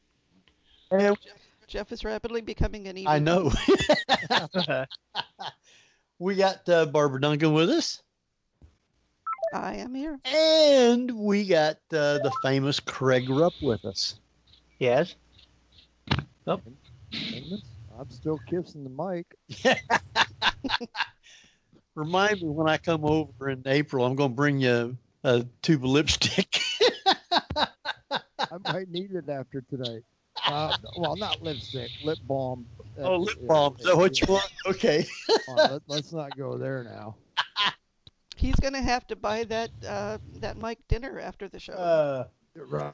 Jeff is rapidly becoming an EVP. I know. We got Barbara Duncan with us. I am here. And we got the famous Craig Rupp with us. Yes. Oh. I'm still kissing the mic. Remind me when I come over in April, I'm going to bring you a tube of lipstick. I might need it after tonight. Well, not lipstick, lip balm. Lip balm. Is that what you want? Okay. Let's not go there now. He's going to have to buy that Mike dinner after the show. Right.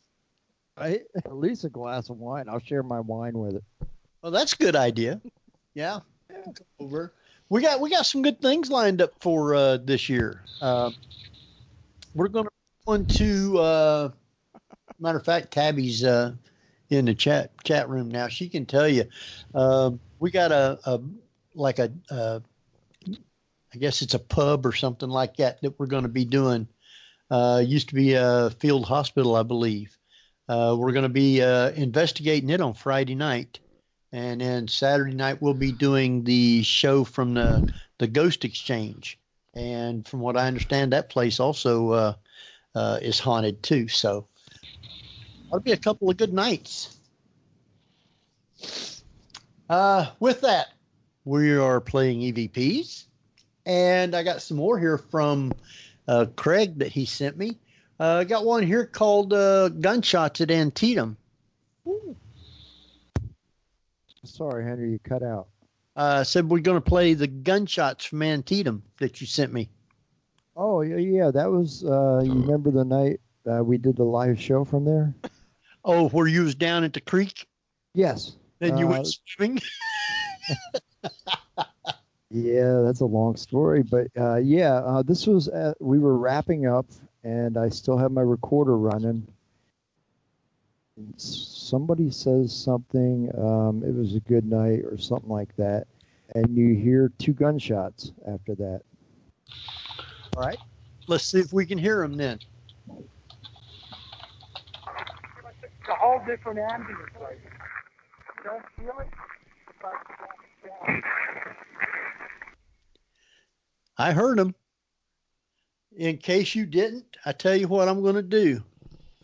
At least a glass of wine. I'll share my wine with it. Well, that's a good idea. Yeah. Over. We got some good things lined up for this year. We're going to go into, matter of fact, Tabby's in the chat room now. She can tell you. We got I guess it's a pub or something like that we're going to be doing. Used to be a field hospital, I believe. We're going to be investigating it on Friday night. And then Saturday night, we'll be doing the show from the Ghost Exchange. And from what I understand, that place also is haunted too. So that'll be a couple of good nights. With that, we are playing EVPs. And I got some more here from Craig that he sent me. I got one here called Gunshots at Antietam. Ooh. Sorry, Henry, you cut out. Said we're going to play the Gunshots from Antietam that you sent me. Oh, yeah, that was, you remember the night we did the live show from there? Oh, where you was down at the creek? Yes. Then you went swimming? Yeah, that's a long story, but this was we were wrapping up, and I still have my recorder running. Somebody says something, it was a good night or something like that, and you hear 2 gunshots after that. All right. Let's see if we can hear them then. It's a whole different ambience right now. You don't feel it? I heard them. In case you didn't, I tell you what I'm going to do.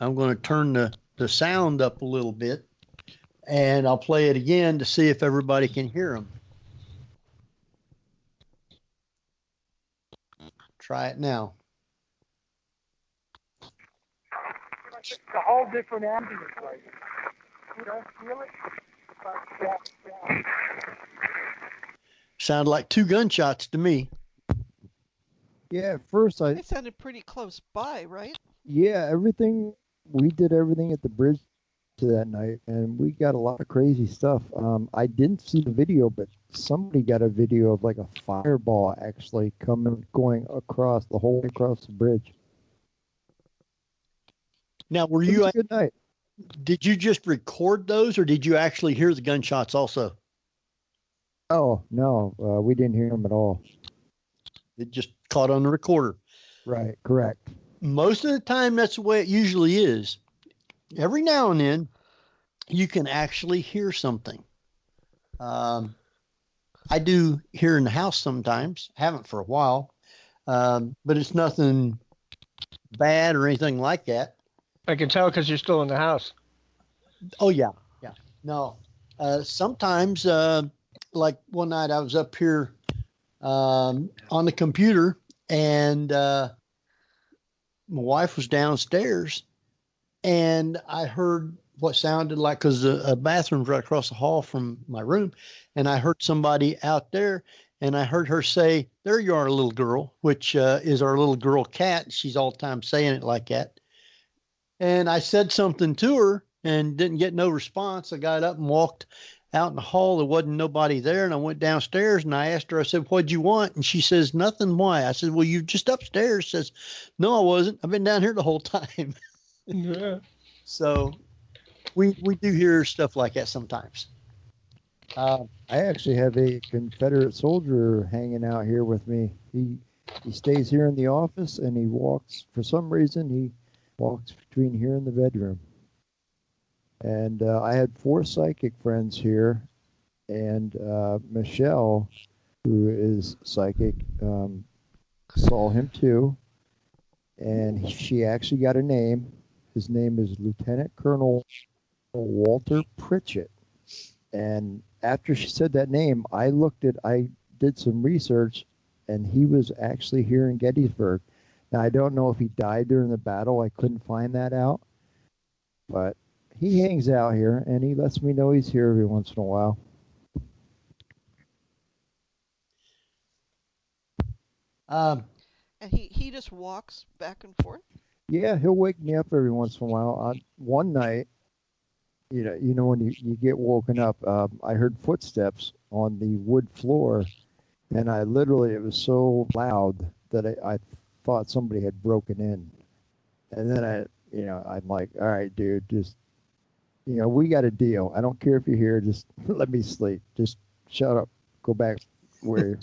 I'm going to turn the sound up a little bit, and I'll play it again to see if everybody can hear them. Try it now. It's a whole different ambience right now. You don't feel it? Sound like 2 gunshots to me. Yeah, at first They sounded pretty close by, right? yeah, we did everything at the bridge to that night, and we got a lot of crazy stuff. I didn't see the video, but somebody got a video of like a fireball actually going across the whole way across the bridge. Now, It was a good night. did you just record those, or did you actually hear the gunshots also? Oh, no, we didn't hear them at all. It just caught on the recorder. Right, correct. Most of the time, that's the way it usually is. Every now and then, you can actually hear something. I do hear in the house sometimes. Haven't for a while, but it's nothing bad or anything like that. I can tell because you're still in the house. Oh, yeah. No. Sometimes, like one night I was up here on the computer, and my wife was downstairs, and I heard what sounded like, because a bathroom's right across the hall from my room, and I heard somebody out there, and I heard her say, "There you are, little girl," which is our little girl cat. She's all the time saying it like that. And I said something to her and didn't get no response. I got up and walked out in the hall. There wasn't nobody there, and I went downstairs and I asked her, I said, "What'd you want?" And she says, "Nothing." "Why?" I said, "Well, you just upstairs." She says, "No, I wasn't. I've been down here the whole time." Yeah. So we do hear stuff like that sometimes. I actually have a Confederate soldier hanging out here with me. He stays here in the office, and he walks, for some reason, he walks between here and the bedroom. And I had 4 psychic friends here, and Michelle, who is psychic, saw him too, and she actually got a name. His name is Lieutenant Colonel Walter Pritchett. And after she said that name, I did some research, and he was actually here in Gettysburg. Now, I don't know if he died during the battle. I couldn't find that out. But he hangs out here, and he lets me know he's here every once in a while. And he just walks back and forth? Yeah, he'll wake me up every once in a while. One night, you know when you get woken up, I heard footsteps on the wood floor, and it was so loud that I thought somebody had broken in. And then I'm like, all right, dude, just, we got a deal. I don't care if you're here. Just let me sleep. Just shut up. Go back where.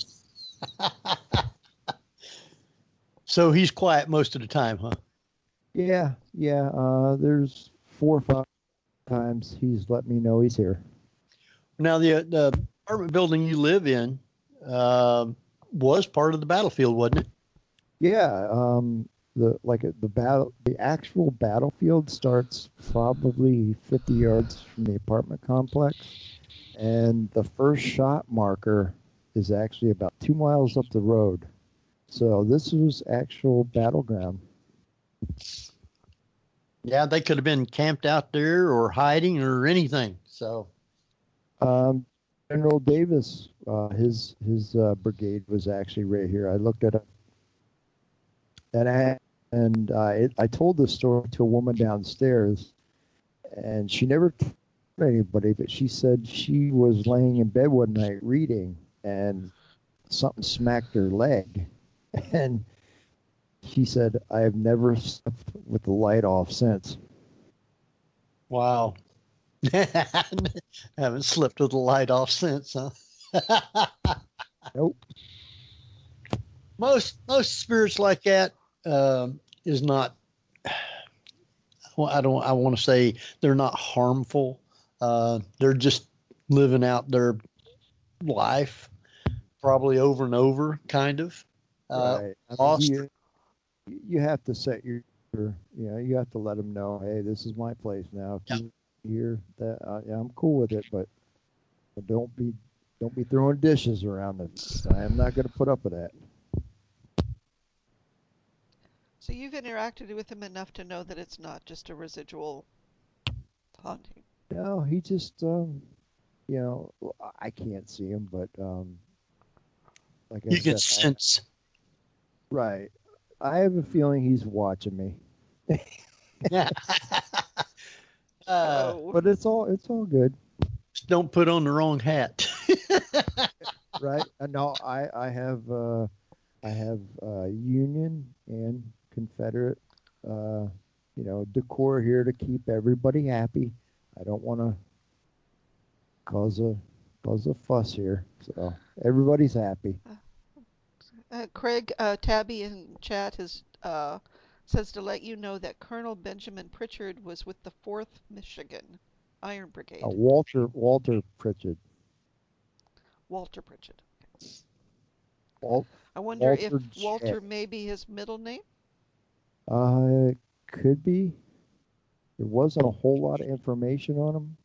So he's quiet most of the time, huh? Yeah. There's 4 or 5 times he's let me know he's here. Now, the apartment building you live in was part of the battlefield, wasn't it? Yeah. The actual battlefield starts probably 50 yards from the apartment complex, and the first shot marker is actually about 2 miles up the road. So this was actual battleground. Yeah, they could have been camped out there or hiding or anything. So, General Davis, his brigade was actually right here. I looked at it, and I told this story to a woman downstairs, and she never anybody, but she said she was laying in bed one night reading, and something smacked her leg, and she said, "I have never slept with the light off since." Wow. Haven't slept with the light off since, huh? Nope. Most spirits like that is not. Well, I want to say they're not harmful. They're just living out their life, probably over and over, kind of. Right. I mean, Lost. you have to set you have to let them know, hey, this is my place now. If you hear that, yeah, I'm cool with it, but don't be throwing dishes around it. I am not going to put up with that. So you've interacted with him enough to know that it's not just a residual haunting. No, he just, I can't see him, but like I You can said, sense. right. I have a feeling he's watching me. But it's all good. Just don't put on the wrong hat. Right? No, I have Union and Confederate decor here to keep everybody happy. I don't want to cause a fuss here, so everybody's happy. Craig, Tabby in chat has says to let you know that Colonel Benjamin Pritchard was with the 4th Michigan Iron Brigade. Walter Pritchard. Walter Pritchard. I wonder Walter if Walter may be his middle name? Could be. There wasn't a whole lot of information on him.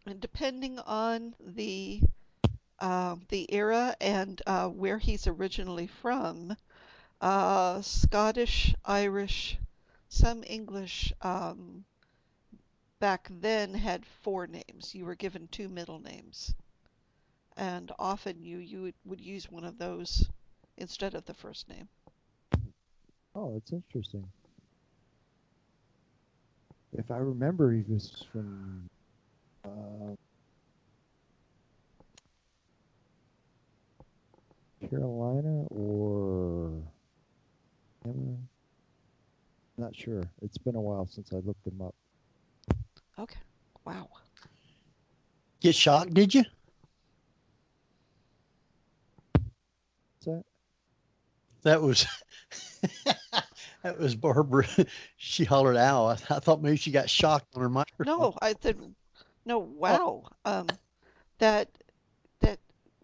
And depending on the era and where he's originally from, Scottish, Irish, some English back then had 4 names. You were given 2 middle names. And often you would use one of those instead of the first name. Oh, that's interesting. If I remember, he was from Carolina or I'm not sure. It's been a while since I looked him up. Okay. Wow. Get shocked, did you? What's that? That was that was Barbara. She hollered, "Ow!" I thought maybe she got shocked on her microphone. No, I said, no. Wow. That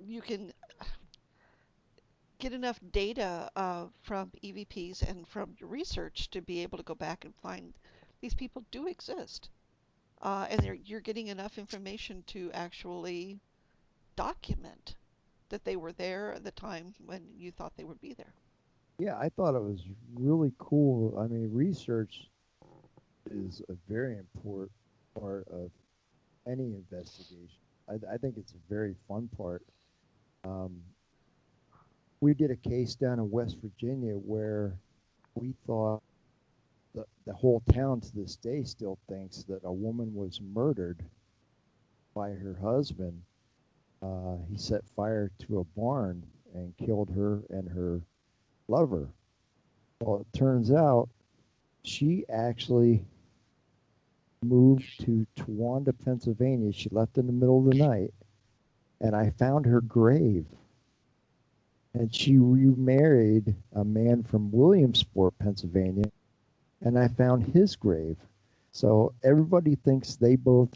you can get enough data from EVPs and from your research to be able to go back and find these people do exist, and you're getting enough information to actually document that they were there at the time when you thought they would be there. Yeah, I thought it was really cool. I mean, research is a very important part of any investigation. I think it's a very fun part. We did a case down in West Virginia where we thought the whole town to this day still thinks that a woman was murdered by her husband. He set fire to a barn and killed her and her lover. Well, it turns out she actually moved to Towanda, Pennsylvania. She left in the middle of the night, and I found her grave. And she remarried a man from Williamsport, Pennsylvania, and I found his grave. So everybody thinks they both,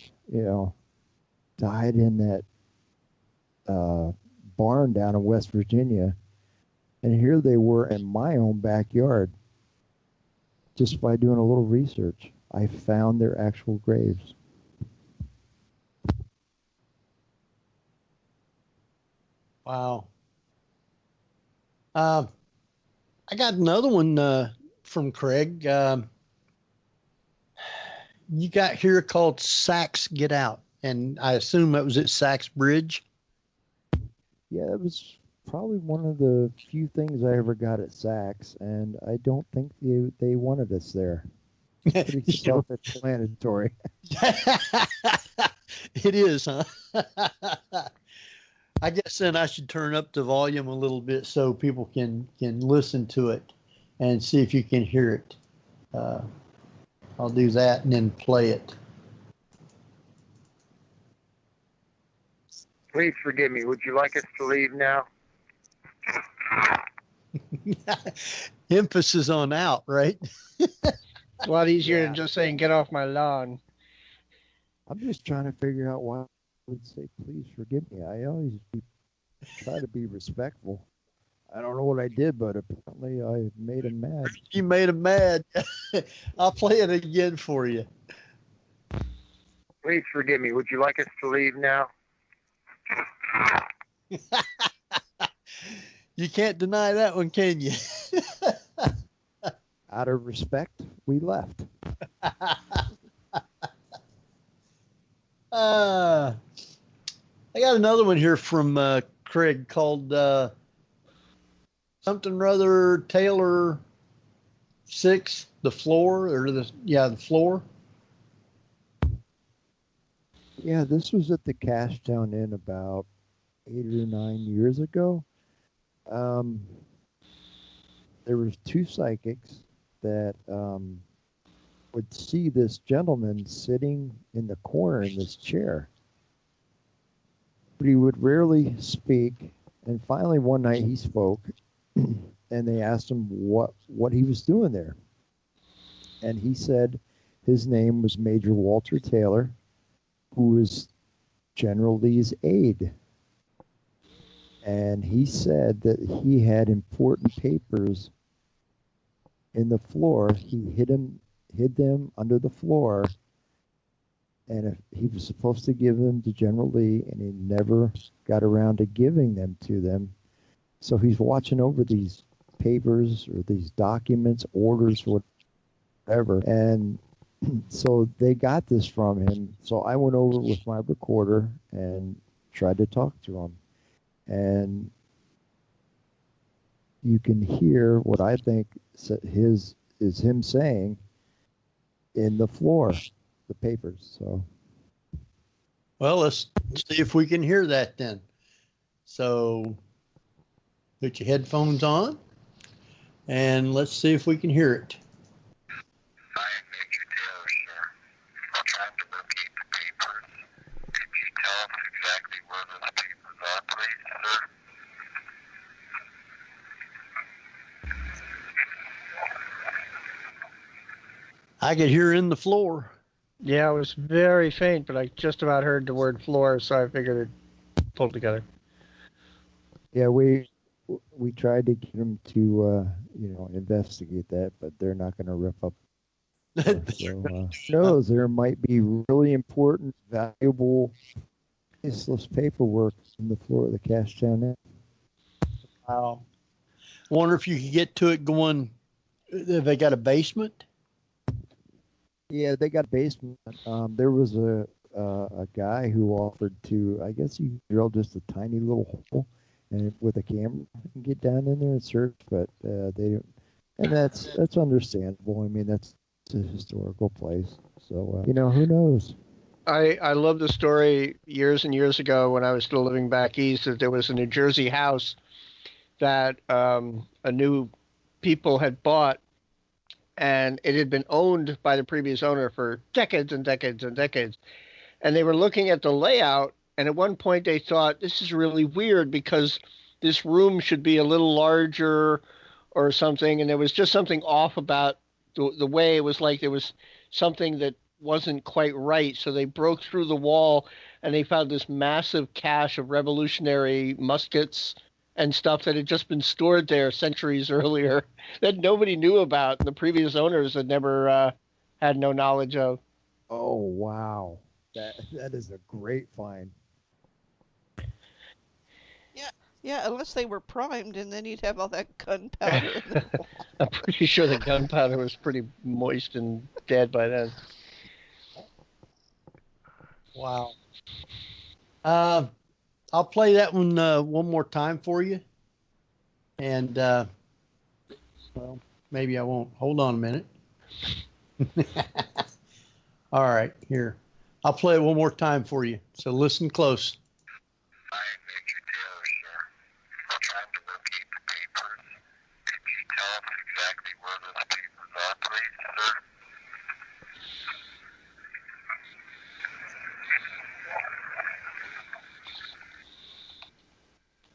died in that barn down in West Virginia. And here they were in my own backyard. Just by doing a little research, I found their actual graves. Wow. I got another one from Craig. You got here called Sachs Get Out, and I assume that was at Sachs Bridge. Yeah, it was probably one of the few things I ever got at Sachs, and I don't think they wanted us there. Pretty self-explanatory. It is, huh? I guess then I should turn up the volume a little bit so people can listen to it and see if you can hear it. I'll do that and then play it. Please forgive me. Would you like us to leave now? Emphasis on out, right? It's a lot easier than just saying, get off my lawn. I'm just trying to figure out why I would say, please forgive me. I always try to be respectful. I don't know what I did, but apparently I made him mad. You made him mad. I'll play it again for you. Please forgive me. Would you like us to leave now? You can't deny that one, can you? Out of respect, we left. I got another one here from Craig called something rather Taylor 6, the floor, or the floor. Yeah, this was at the Cashtown Inn about 8 or 9 years ago. There was 2 psychics that would see this gentleman sitting in the corner in this chair. But he would rarely speak. And finally one night he spoke, and they asked him what he was doing there. And he said his name was Major Walter Taylor, who was General Lee's aide. And he said that he had important papers in the floor. He hid them under the floor, and if he was supposed to give them to General Lee, and he never got around to giving them to them. So he's watching over these papers or these documents, orders, whatever. And so they got this from him. So I went over with my recorder and tried to talk to him. And you can hear what I think is him saying in the floor, the papers. So, well, let's see if we can hear that then. So, put your headphones on, and let's see if we can hear it. I am Major Taylor, sir. I'm trying to locate the papers. Could you tell us exactly where those papers are, please, sir? I could hear in the floor. Yeah, it was very faint, but I just about heard the word floor, so I figured it pulled together. Yeah, we tried to get them to investigate that, but they're not going to rip up. So, who knows? There might be really important, valuable, useless paperwork in the floor of the Cashtown Inn. Wow. Wonder if you could get to it going. They got a basement. Yeah, they got a basement. There was a guy who offered to, I guess you drill just a tiny little hole and with a camera and get down in there and search, but they don't. And that's understandable. I mean, that's a historical place, so who knows? I love the story years and years ago when I was still living back east that there was a New Jersey house that a new people had bought, and it had been owned by the previous owner for decades and decades and decades. And they were looking at the layout, and at one point they thought, this is really weird because this room should be a little larger or something, and there was just something off about the way it was, like there was something that wasn't quite right. So they broke through the wall, and they found this massive cache of Revolutionary muskets and stuff that had just been stored there centuries earlier that nobody knew about. The previous owners had never had no knowledge of. Oh, wow. That is a great find. Yeah, unless they were primed, and then you'd have all that gunpowder. I'm pretty sure the gunpowder was pretty moist and dead by then. Wow. I'll play that one more time for you. And, well, maybe I won't. Hold on a minute. All right, here. I'll play it one more time for you. So listen close. I am Major Taylor, sir. We're trying to locate the papers. Could you tell us exactly where those papers are, please, sir?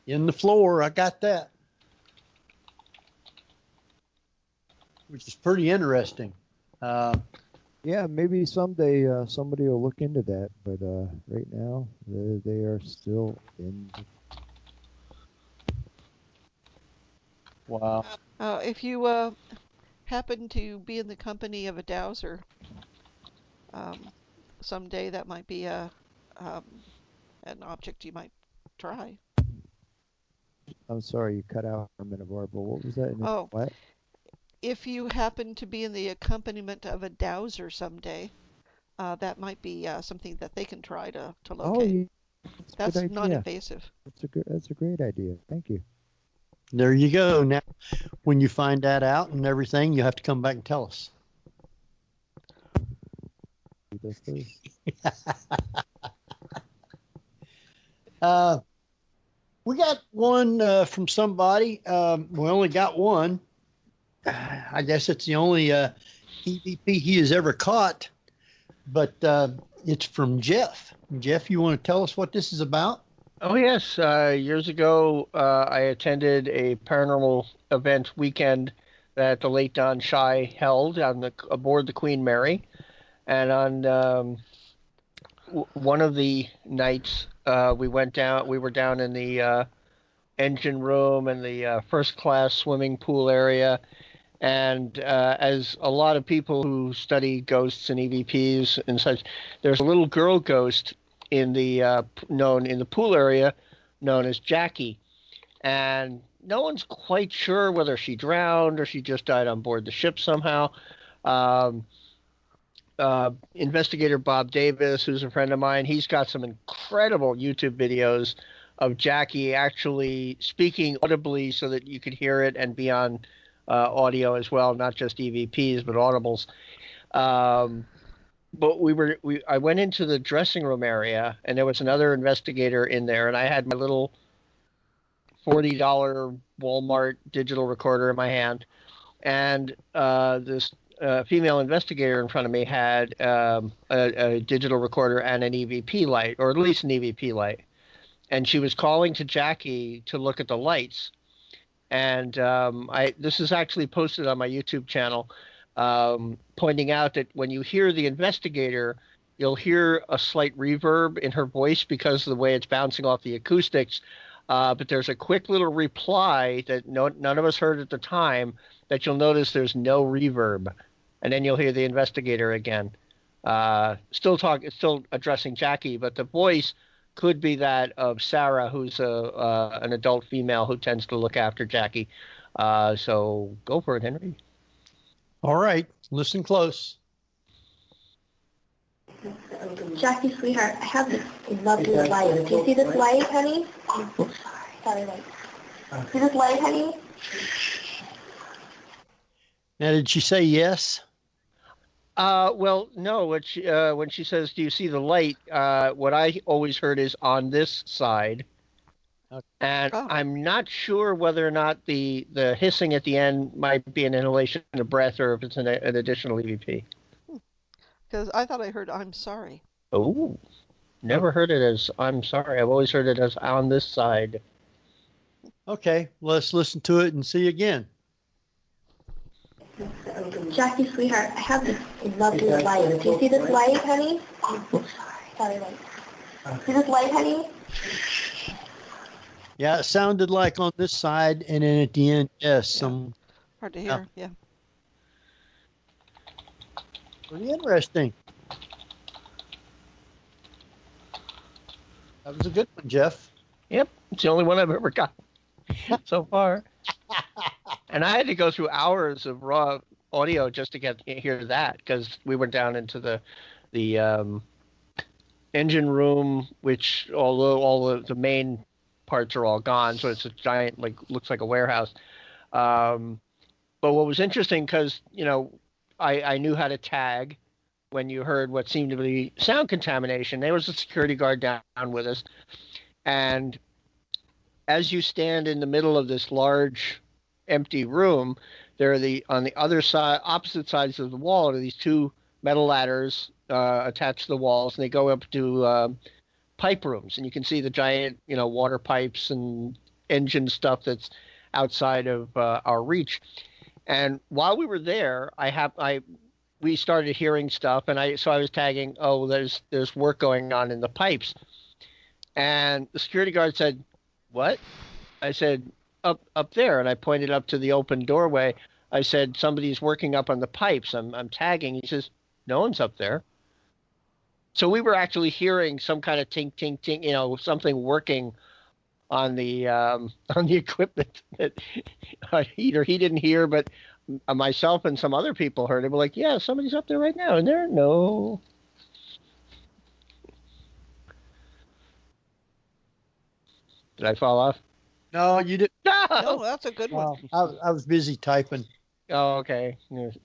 In the floor, I got that. Which is pretty interesting. Yeah, maybe someday somebody will look into that, but right now they are still in. Wow. If you happen to be in the company of a dowser, someday that might be an object you might try. I'm sorry, you cut out for a minute, Barbara. What was that? Oh. What? If you happen to be in the accompaniment of a dowser someday, that might be something that they can try to locate. Oh, yeah. That's Good idea. non-invasive. That's a great idea. Thank you. There you go. Now, when you find that out and everything, you have to come back and tell us. We got one from somebody. We only got one. I guess it's the only EVP he has ever caught, but it's from Jeff. Jeff, you want to tell us what this is about? Oh, yes. Years ago, I attended a paranormal event weekend that the late Don Schei held aboard the Queen Mary. And on one of the nights, we were down in the engine room and the first-class swimming pool area. And as a lot of people who study ghosts and EVPs and such, there's a little girl ghost in the pool area known as Jackie, and no one's quite sure whether she drowned or she just died on board the ship somehow. Investigator Bob Davis, who's a friend of mine, he's got some incredible YouTube videos of Jackie actually speaking audibly so that you could hear it and be on audio as well, not just EVPs but audibles. But I went into the dressing room area, and there was another investigator in there, and I had my little $40 Walmart digital recorder in my hand, and this female investigator in front of me had a digital recorder and an EVP light, or at least an EVP light, and she was calling to Jackie to look at the lights. And this is actually posted on my YouTube channel, pointing out that when you hear the investigator, you'll hear a slight reverb in her voice because of the way it's bouncing off the acoustics. But there's a quick little reply that none of us heard at the time that you'll notice there's no reverb. And then you'll hear the investigator again. Still addressing Jackie, but the voice could be that of Sarah, who's an adult female who tends to look after Jackie. So go for it, Henry. All right, listen close. Jackie, sweetheart, I have this lovely light. Do you see this light, honey? Oh, sorry, light. See this light, honey? Now, did she say yes? Well, no. When she says, "Do you see the light?" What I always heard is "on this side," and I'm not sure whether or not the hissing at the end might be an inhalation of breath or if it's an additional EVP. Because I thought I heard "I'm sorry." Oh, never heard it as "I'm sorry." I've always heard it as "on this side." Okay, let's listen to it and see again. Jackie, sweetheart, I have this lovely light. Do you see this light, honey? Oh, sorry, light. See this light, honey? Yeah, it sounded like on this side, and then at the end, yes, some. Hard to hear, yeah. Pretty interesting. That was a good one, Jeff. Yep, it's the only one I've ever got so far. And I had to go through hours of raw audio just to hear that, because we were down into the engine room, which although all the main parts are all gone, so it's a giant, looks like a warehouse. But what was interesting, because I knew how to tag when you heard what seemed to be sound contamination. There was a security guard down with us. And as you stand in the middle of this large empty room, there are on the other side, opposite sides of the wall, are these two metal ladders attached to the walls, and they go up to pipe rooms. And you can see the giant, water pipes and engine stuff that's outside of our reach. And while we were there, we started hearing stuff, and so I was tagging, oh, there's work going on in the pipes. And the security guard said, what? I said, up there. And I pointed up to the open doorway. I said, somebody's working up on the pipes. I'm tagging. He says, no one's up there. So we were actually hearing some kind of tink, tink, tink, something working on the equipment that either he didn't hear, but myself and some other people heard it. We're like, yeah, somebody's up there right now. And there, no. Did I fall off? No, you didn't. No, that's a good one. I was busy typing. Oh, okay.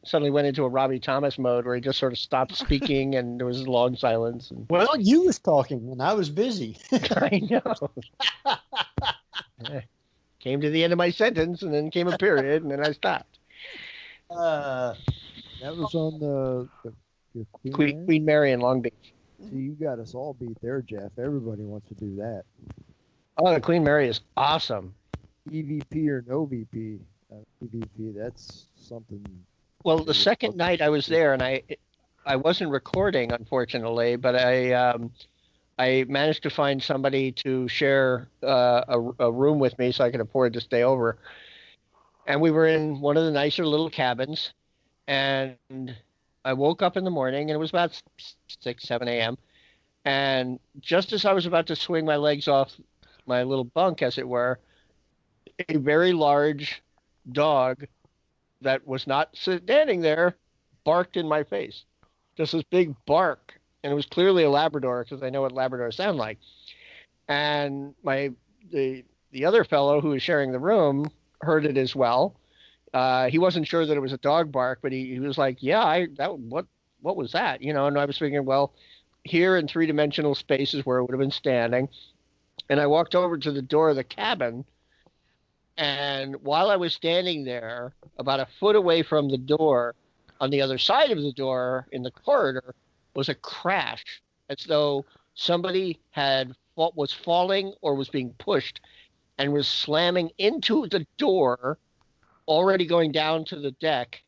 Suddenly went into a Robbie Thomas mode where he just sort of stopped speaking and there was a long silence. Well, you was talking and I was busy. I know. Came to the end of my sentence and then came a period and then I stopped. That was on the Queen Mary in Long Beach. See, you got us all beat there, Jeff. Everybody wants to do that. Oh, the Queen Mary is awesome. EVP or no VP? EVP, that's something. Well, the second night I was there, and I wasn't recording, unfortunately, but I managed to find somebody to share a room with me so I could afford to stay over. And we were in one of the nicer little cabins, and I woke up in the morning, and it was about 6, 7 a.m., and just as I was about to swing my legs off my little bunk, as it were, a very large dog that was not standing there barked in my face. Just this big bark. And it was clearly a Labrador, because I know what Labradors sound like. And the other fellow who was sharing the room heard it as well. He wasn't sure that it was a dog bark, but he was like, yeah, what was that? And I was thinking, well, here in three-dimensional spaces where it would have been standing. And I walked over to the door of the cabin, and while I was standing there, about a foot away from the door, on the other side of the door in the corridor, was a crash, as though somebody was falling or was being pushed and was slamming into the door, already going down to the deck.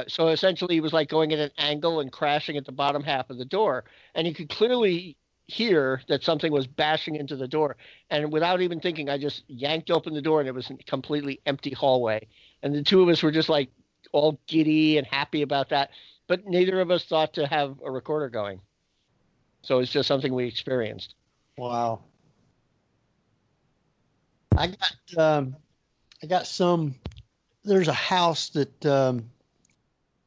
So essentially, it was like going at an angle and crashing at the bottom half of the door. And you could clearly hear that something was bashing into the door, and without even thinking, I just yanked open the door, and it was a completely empty hallway, and the two of us were just like all giddy and happy about that, but neither of us thought to have a recorder going, so it's just something we experienced. Wow. I got some. There's a house that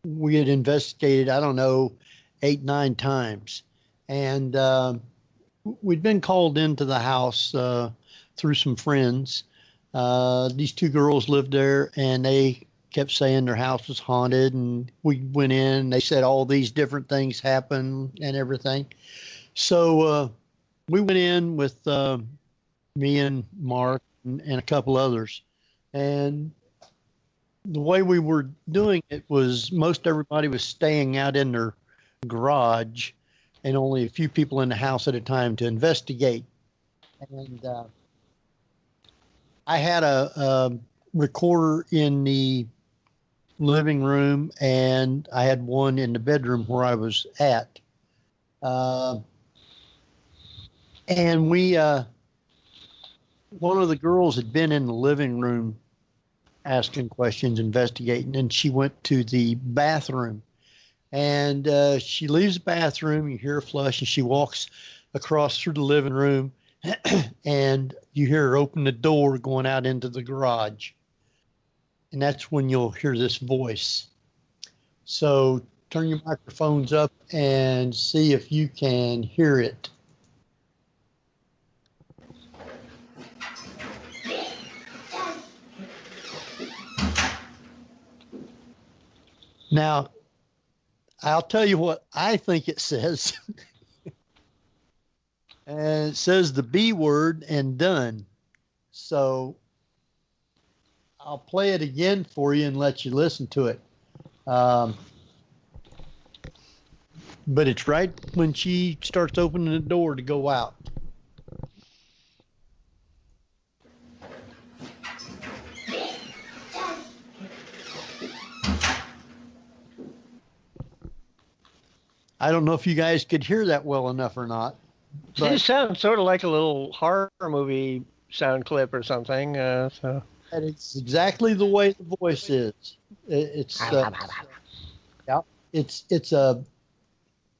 we had investigated, I don't know, 8, 9 times, and we'd been called into the house through some friends. These two girls lived there, and they kept saying their house was haunted. And we went in, and they said all these different things happened and everything. So we went in with me and Mark and a couple others. And the way we were doing it was most everybody was staying out in their garage, and only a few people in the house at a time to investigate. And I had a recorder in the living room, and I had one in the bedroom where I was at. And one of the girls had been in the living room asking questions, investigating, and she went to the bathroom. And she leaves the bathroom, you hear her flush, and she walks across through the living room, and you hear her open the door going out into the garage. And that's when you'll hear this voice. So turn your microphones up and see if you can hear it. Now, I'll tell you what I think it says. And it says the B word and done. So I'll play it again for you and let you listen to it. But it's right when she starts opening the door to go out. I don't know if you guys could hear that well enough or not. It sounds sort of like a little horror movie sound clip or something. So. And it's exactly the way the voice is. It's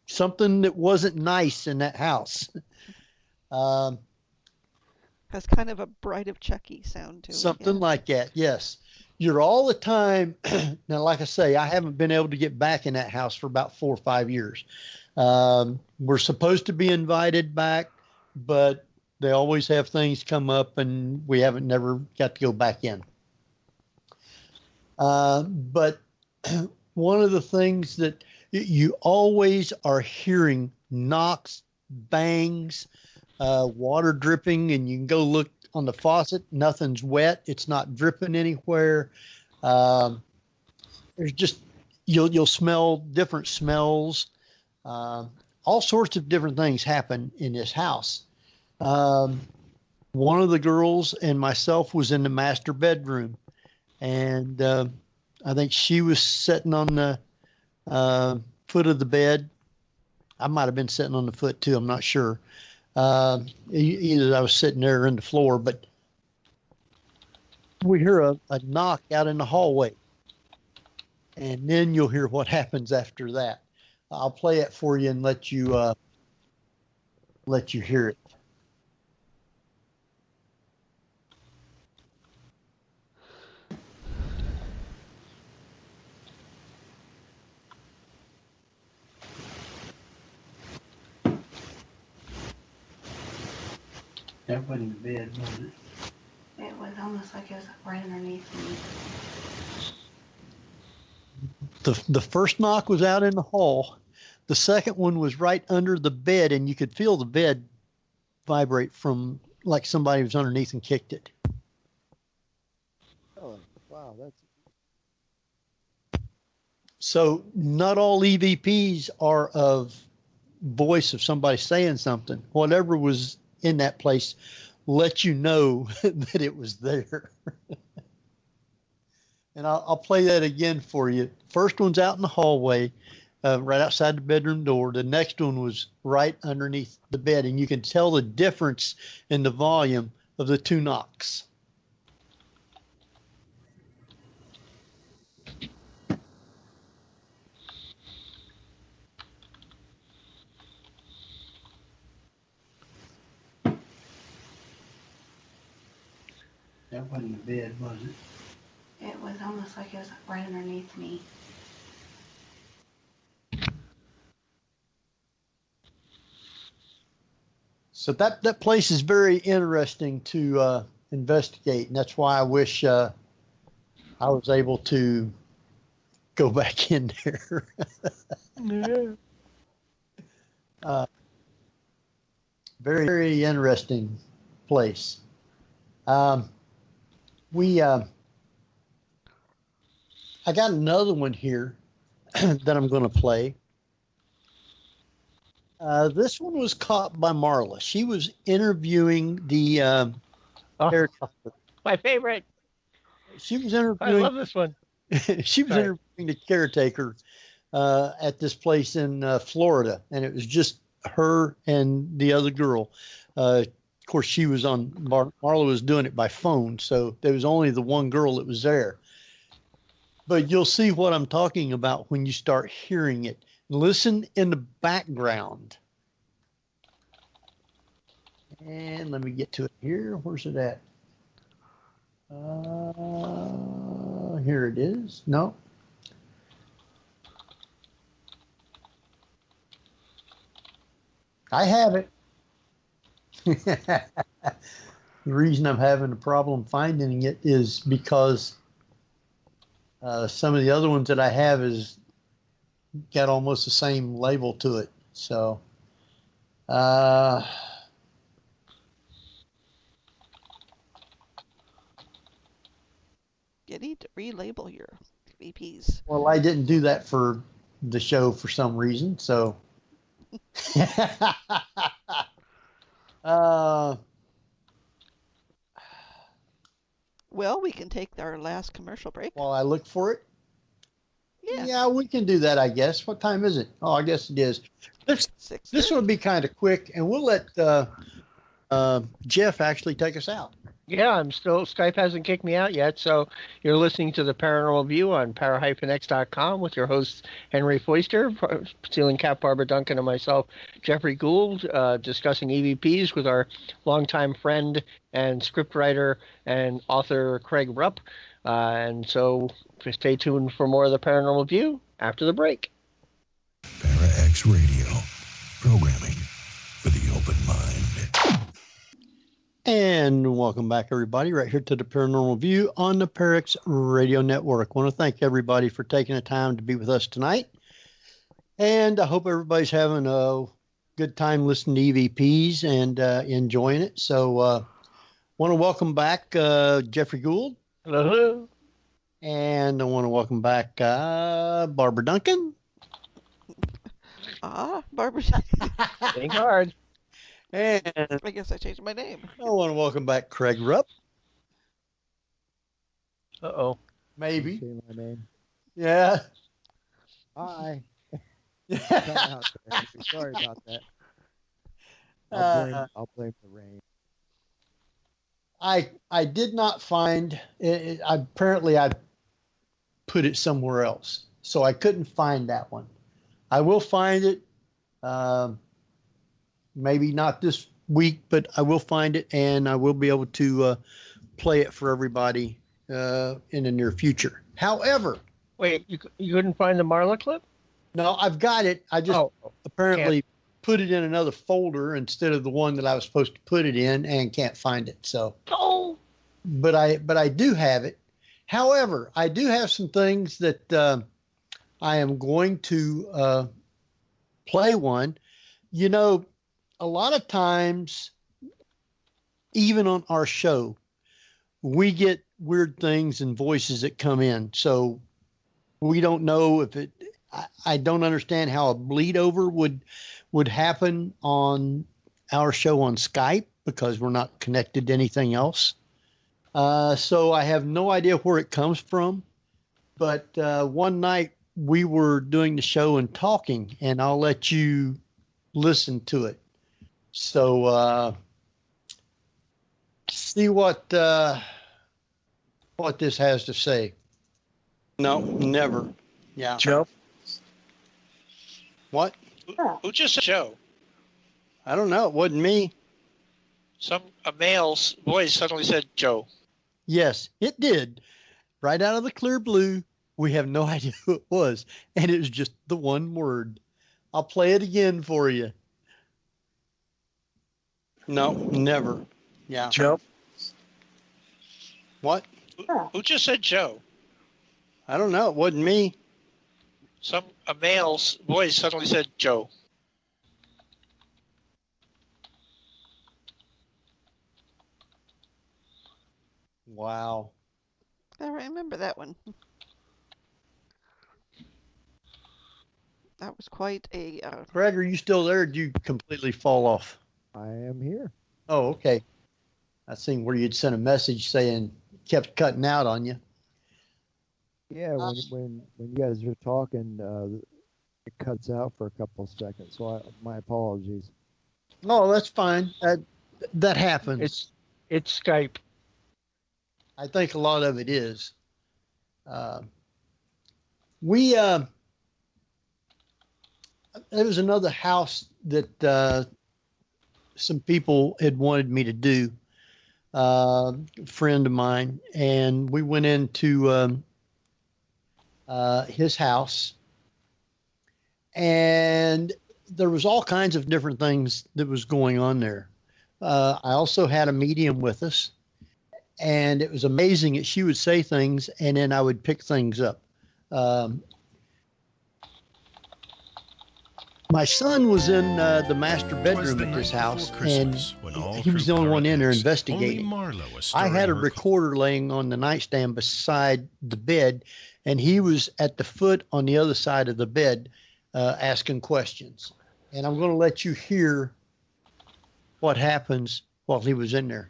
something that wasn't nice in that house. Has kind of a Bride of Chucky sound to it. Something like that, yes. You're all the time. Now, like I say, I haven't been able to get back in that house for about 4 or 5 years. We're supposed to be invited back, but they always have things come up and we haven't never got to go back in. But one of the things that you always are hearing knocks, bangs, water dripping, and you can go look on the faucet. Nothing's wet. It's not dripping anywhere. There's just, you'll smell different smells. All sorts of different things happen in this house. One of the girls and myself was in the master bedroom, and I think she was sitting on the foot of the bed. I might have been sitting on the foot too. I'm not sure. Either I was sitting there or in the floor, but we hear a knock out in the hallway, and then you'll hear what happens after that. I'll play it for you and let you hear it. That wasn't the bed, was it? It was almost like it was right underneath me. The first knock was out in the hall. The second one was right under the bed, and you could feel the bed vibrate from like somebody was underneath and kicked it. Oh, wow, that's. So not all EVPs are of voice of somebody saying something. Whatever was in that place let you know that it was there. And I'll play that again for you. First one's out in the hallway, right outside the bedroom door. The next one was right underneath the bed, and you can tell the difference in the volume of the two knocks. That wasn't the bed, was it? It was almost like it was right underneath me. So that place is very interesting to investigate, and that's why I wish I was able to go back in there. Yeah. Very, very interesting place. I got another one here that I'm going to play. This one was caught by Marla. She was interviewing the my favorite. She was interviewing. I love this one. She was interviewing the caretaker at this place in Florida, and it was just her and the other girl. Of course, she was on. Marla was doing it by phone, so there was only the one girl that was there. But you'll see what I'm talking about when you start hearing it. Listen in the background. And let me get to it here. Where's it at? Here it is. No. I have it. The reason I'm having a problem finding it is because some of the other ones that I have is got almost the same label to it. So, You need to relabel your VPs. well, I didn't do that for the show for some reason. So, Well, we can take our last commercial break. while I look for it. Yeah. Yeah, we can do that, I guess. What time is it? Oh, I guess it is. This will be kind of quick, and we'll let Jeff actually take us out. Yeah, Skype hasn't kicked me out yet, so you're listening to the Paranormal View on para-x.com with your hosts Henry Foister, Ceiling Cat Barbara Duncan, and myself, Geoffrey Gould, discussing EVPs with our longtime friend and scriptwriter and author Craig Rupp. And so stay tuned for more of the Paranormal View after the break. Para-X Radio, programming for the open mind. And welcome back, everybody, right here to the Paranormal View on the Para-X Radio Network. I want to thank everybody for taking the time to be with us tonight. And I hope everybody's having a good time listening to EVPs and enjoying it. So want to welcome back Geoffrey Gould. Hello. And I want to welcome back Barbara Duncan. Barbara. Think hard. And I guess I changed my name. I want to welcome back Craig Rupp. Uh-oh. Maybe. Say my name. Yeah. Hi. Sorry about that. I'll blame the rain. I did not find it. Apparently, I put it somewhere else, so I couldn't find that one. I will find it. Maybe not this week, but I will find it, and I will be able to play it for everybody in the near future. However, wait, you couldn't find the Marla clip? No, I've got it. I just apparently put it in another folder instead of the one that I was supposed to put it in, and can't find it. So, but I do have it. However, I do have some things that I am going to play one. You know, a lot of times, even on our show, we get weird things and voices that come in. So we don't know if it, I don't understand how a bleed over would happen on our show on Skype because we're not connected to anything else. So I have no idea where it comes from. But one night we were doing the show and talking, and I'll let you listen to it. So see what this has to say. No, never. Yeah. Joe? What? Who just said Joe? I don't know. It wasn't me. A male's voice suddenly said Joe. Yes, it did. Right out of the clear blue. We have no idea who it was. And it was just the one word. I'll play it again for you. No, never. Yeah. Joe? What? Who just said Joe? I don't know. It wasn't me. A male's voice suddenly said Joe. Wow. I remember that one. That was quite a... Greg, are you still there, or did you completely fall off? I am here. Oh, okay. I seen where you'd sent a message saying kept cutting out on you. Yeah, when you guys are talking, it cuts out for a couple seconds. So my apologies. Oh, that's fine. That happens. It's Skype. I think a lot of it is. There was another house that some people had wanted me to do, a friend of mine, and we went into his house, and there was all kinds of different things that was going on there. I also had a medium with us, and it was amazing that she would say things, and then I would pick things up. My son was in the master bedroom at this house, and he was the only one in there investigating. I had a recorder laying on the nightstand beside the bed, and he was at the foot on the other side of the bed asking questions. And I'm going to let you hear what happens while he was in there.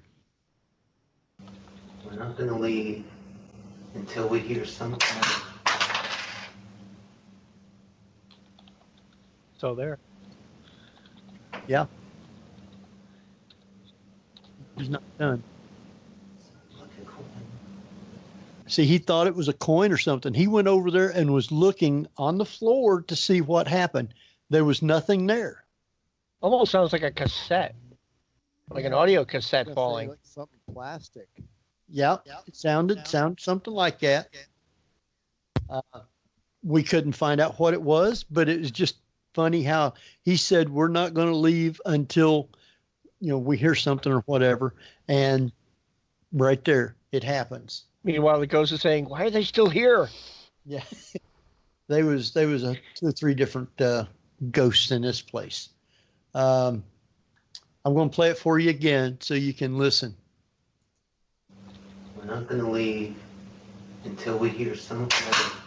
We're not going to leave until we hear some kind of... So there. Yeah. He's not done. See, he thought it was a coin or something. He went over there and was looking on the floor to see what happened. There was nothing there. Almost sounds like a cassette, like an audio cassette falling. Like something plastic. Yeah, it sounded something like that. We couldn't find out what it was, but it was just funny how he said, we're not going to leave until, we hear something or whatever. And right there, it happens. Meanwhile, the ghost is saying, why are they still here? Yeah. There was 2 or 3 different ghosts in this place. I'm going to play it for you again so you can listen. We're not going to leave until we hear some kind of...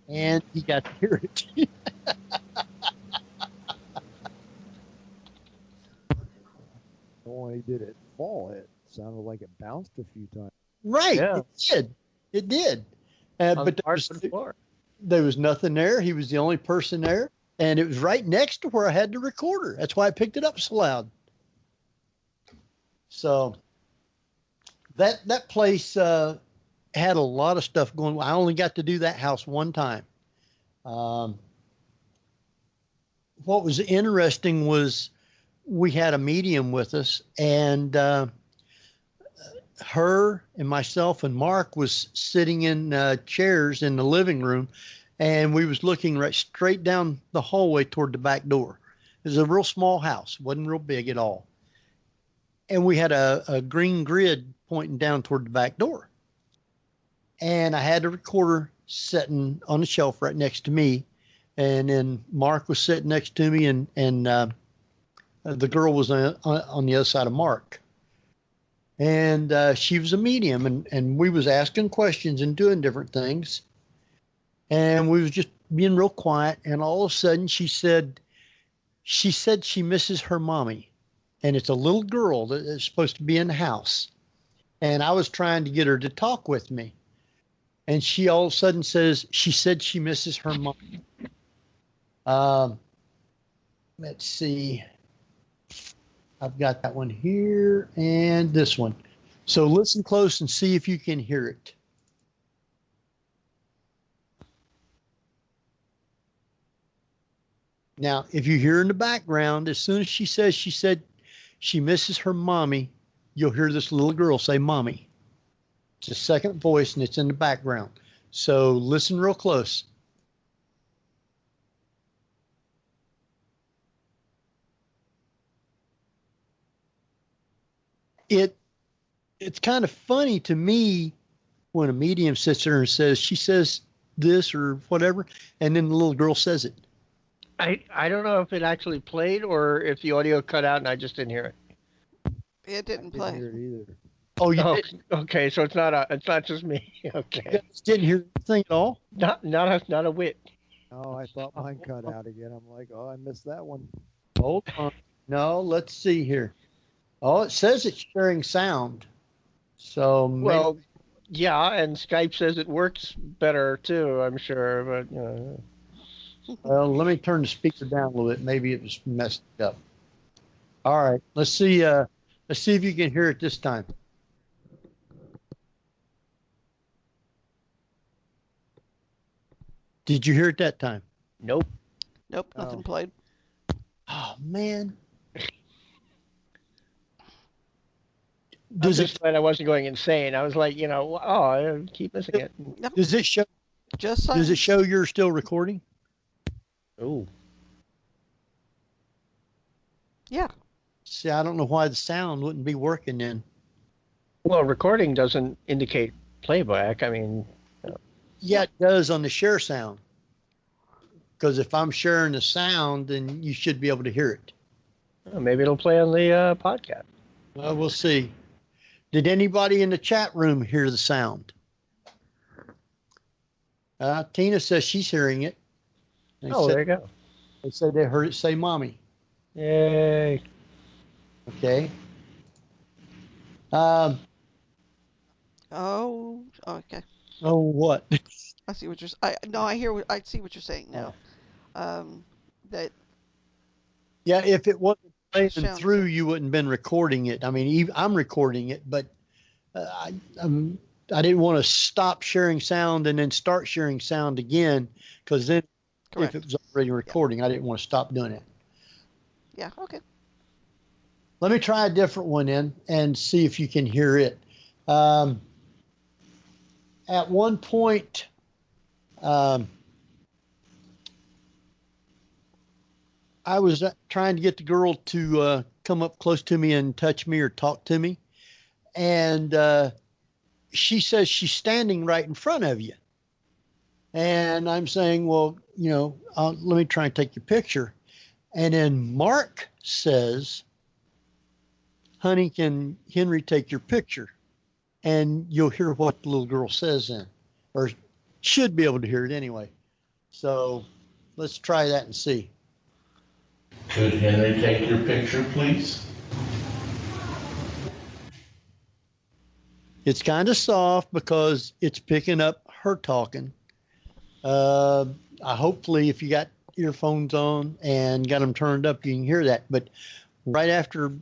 And he got to hear it. When he did it fall, it sounded like it bounced a few times. Right, Yeah. It did. But there was nothing there. He was the only person there, and it was right next to where I had the recorder. That's why I picked it up so loud. So that place had a lot of stuff going. I only got to do that house one time. What was interesting was we had a medium with us, and her and myself and Mark was sitting in chairs in the living room, and we was looking right straight down the hallway toward the back door. It was a real small house, wasn't real big at all. And we had a green grid pointing down toward the back door. And I had the recorder sitting on the shelf right next to me. And then Mark was sitting next to me, and the girl was on the other side of Mark. And she was a medium, and we was asking questions and doing different things. And we was just being real quiet. And all of a sudden she said she misses her mommy. And it's a little girl that is supposed to be in the house. And I was trying to get her to talk with me. And she all of a sudden says, she said she misses her mom. Let's see. I've got that one here and this one. So listen close and see if you can hear it. Now, if you hear in the background, as soon as she said she misses her mommy, you'll hear this little girl say mommy. It's a second voice, and it's in the background. So listen real close. It's kind of funny to me when a medium sits there and says, she says this or whatever, and then the little girl says it. I don't know if it actually played or if the audio cut out and I just didn't hear it. It didn't play. Didn't hear it either. Oh, you didn't? Okay, so it's not just me. Okay. You guys didn't hear anything at all? Not a whit. Oh, I thought mine cut out again. I'm like, oh, I missed that one. Hold on. No, let's see here. Oh, it says it's sharing sound. So well, yeah, and Skype says it works better too, I'm sure, but Well, let me turn the speaker down a little bit. Maybe it was messed up. All right, let's see if you can hear it this time. Did you hear it that time? Nope. Nope, nothing played. Oh man. I'm just glad I wasn't going insane. I was like, I keep missing it. Does it show? Does it show you're still recording? Oh. Yeah. See, I don't know why the sound wouldn't be working then. Well, recording doesn't indicate playback. I mean. Yeah, it does on the share sound. Because if I'm sharing the sound, then you should be able to hear it. Well, maybe it'll play on the podcast. Well, we'll see. Did anybody in the chat room hear the sound? Tina says she's hearing it. There you go. They said they heard it say mommy. Yay. Okay. Oh, okay. Oh, what? I see what you're. I see what you're saying now. That. Yeah, if it wasn't playing Sounds- through, you wouldn't been recording it. I mean, I'm recording it, but I didn't want to stop sharing sound and then start sharing sound again, because then Correct. if it was already recording, I didn't want to stop doing it. Yeah. Okay. Let me try a different one in and see if you can hear it. At one point, I was trying to get the girl to come up close to me and touch me or talk to me. And she says she's standing right in front of you. And I'm saying, well, let me try and take your picture. And then Mark says, honey, can Henry take your picture? And you'll hear what the little girl says then, or should be able to hear it anyway. So let's try that and see. Could Henry take your picture, please? It's kind of soft because it's picking up her talking. Hopefully, if you got earphones on and got them turned up, you can hear that. But right after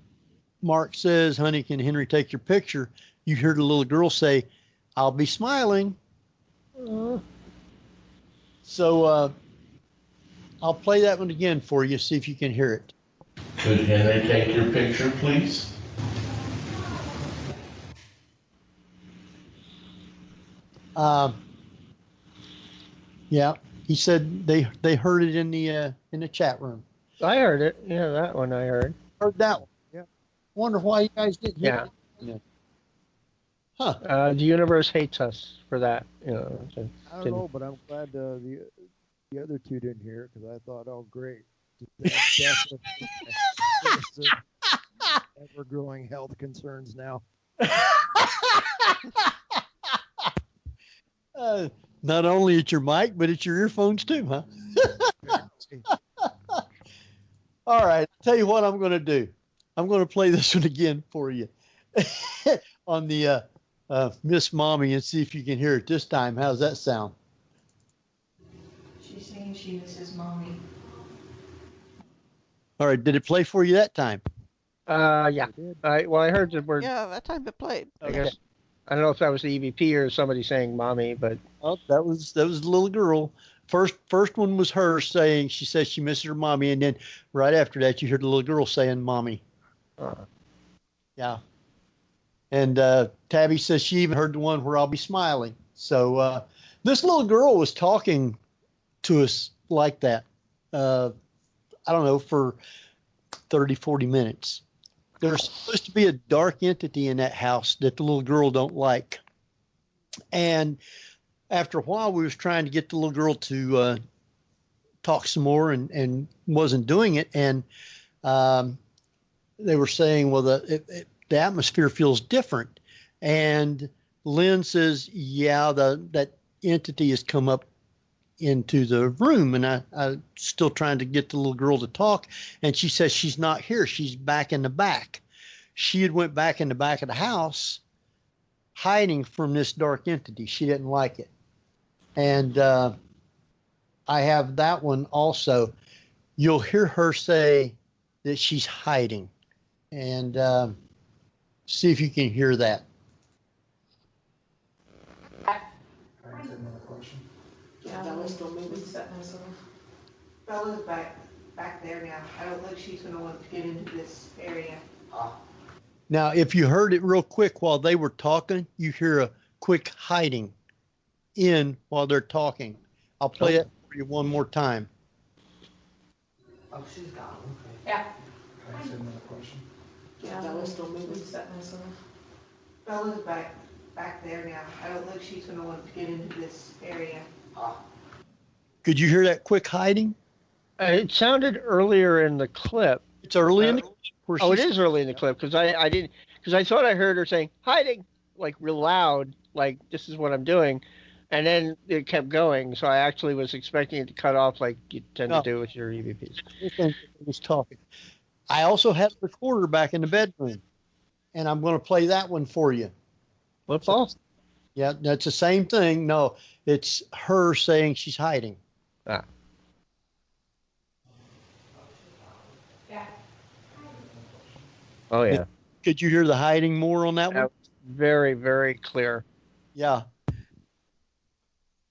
Mark says, honey, can Henry take your picture? You hear the little girl say, I'll be smiling. So I'll play that one again for you, see if you can hear it. Could Henry take your picture, please? Yeah, he said they heard it in the chat room. I heard it. Yeah, that one I heard. Heard that one. Yeah. Wonder why you guys didn't hear Yeah. it. Huh. The universe hates us for that. I don't know, but I'm glad the other two didn't hear it, because I thought, oh, great. Ever-growing health concerns now. Not only it's your mic, but it's your earphones too, huh? All right. I'll tell you what I'm going to do. I'm going to play this one again for you on the Miss Mommy and see if you can hear it this time. How's that sound? She's saying she misses mommy. All right. Did it play for you that time? Yeah. I heard the word. Yeah, that time it played. I guess. I don't know if that was the EVP or somebody saying mommy, but. Oh, that was the little girl. First one was her saying, she says she misses her mommy. And then right after that, you heard the little girl saying mommy. Yeah. And Tabby says she even heard the one where I'll be smiling. So this little girl was talking to us like that. I don't know, for 30, 40 minutes. There's supposed to be a dark entity in that house that the little girl don't like. And after a while, we was trying to get the little girl to talk some more and wasn't doing it. And they were saying, well, the atmosphere feels different. And Lynn says, yeah, that entity has come up into the room. And I'm still trying to get the little girl to talk. And she says she's not here. She's back in the back. She had went back in the back of the house hiding from this dark entity. She didn't like it. And I have that one also. You'll hear her say that she's hiding. And see if you can hear that. Yeah, Bella's still moving. Set myself. Bella's back there now. I don't think she's going to want to get into this area. Now, if you heard it real quick while they were talking, you hear a quick hiding in while they're talking. I'll play it for you one more time. Oh, she's gone. Okay. Yeah. Can I ask another question? Yeah, Bella's still moving. Set myself. Bella's back there now. I don't think she's going to want to get into this area. Could you hear that quick hiding? It sounded earlier in the clip. It's early in the clip. Oh, it is early in the clip because I thought I heard her saying hiding like real loud, like this is what I'm doing, and then it kept going. So I actually was expecting it to cut off like you tend to do with your EVPs. I was talking. I also had a recorder back in the bedroom, and I'm going to play that one for you. What's off? Yeah, that's the same thing. No, it's her saying she's hiding. Ah. Oh yeah. Could you hear the hiding more on that one? Very, very clear. Yeah.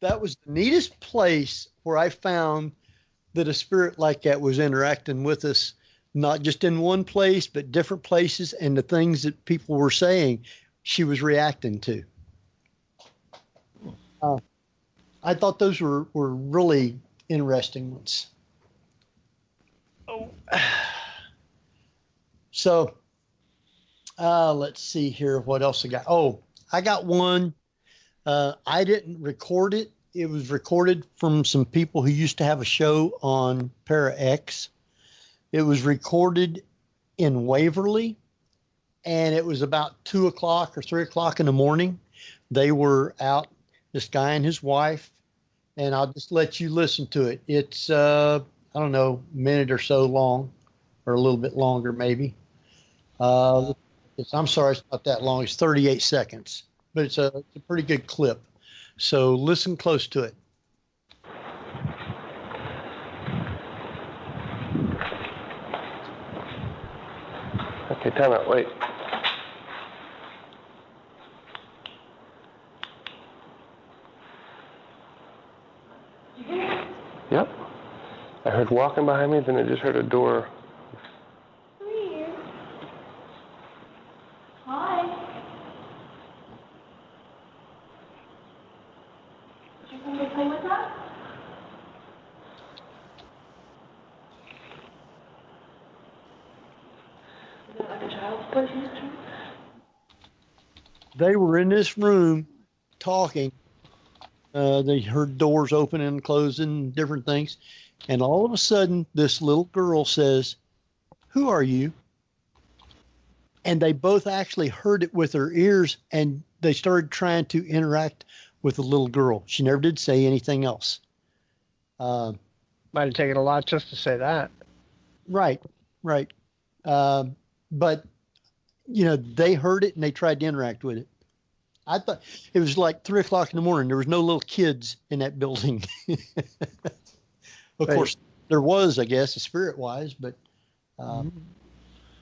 That was the neatest place where I found that a spirit like that was interacting with us, not just in one place, but different places, and the things that people were saying, she was reacting to. I thought those were really interesting ones. Oh. So, let's see here. What else I got? Oh, I got one. I didn't record it. It was recorded from some people who used to have a show on Para X. It was recorded in Waverly, and it was about 2 o'clock or 3 o'clock in the morning. They were out, this guy and his wife, and I'll just let you listen to it. It's, I don't know, a minute or so long, or a little bit longer maybe. I'm sorry, it's not that long. It's 38 seconds, but it's a pretty good clip. So listen close to it. Okay, time out, wait. Yep. I heard walking behind me, then I just heard a door. Hi. Did you come to play with us? Is it like a child's play? They were in this room talking. They heard doors opening and closing, different things. And all of a sudden, this little girl says, "Who are you?" And they both actually heard it with their ears, and they started trying to interact with the little girl. She never did say anything else. Might have taken a lot just to say that. Right. But, you know, they heard it and they tried to interact with it. I thought it was like 3 o'clock in the morning. There was no little kids in that building. Of course, there was, I guess, spirit-wise, but it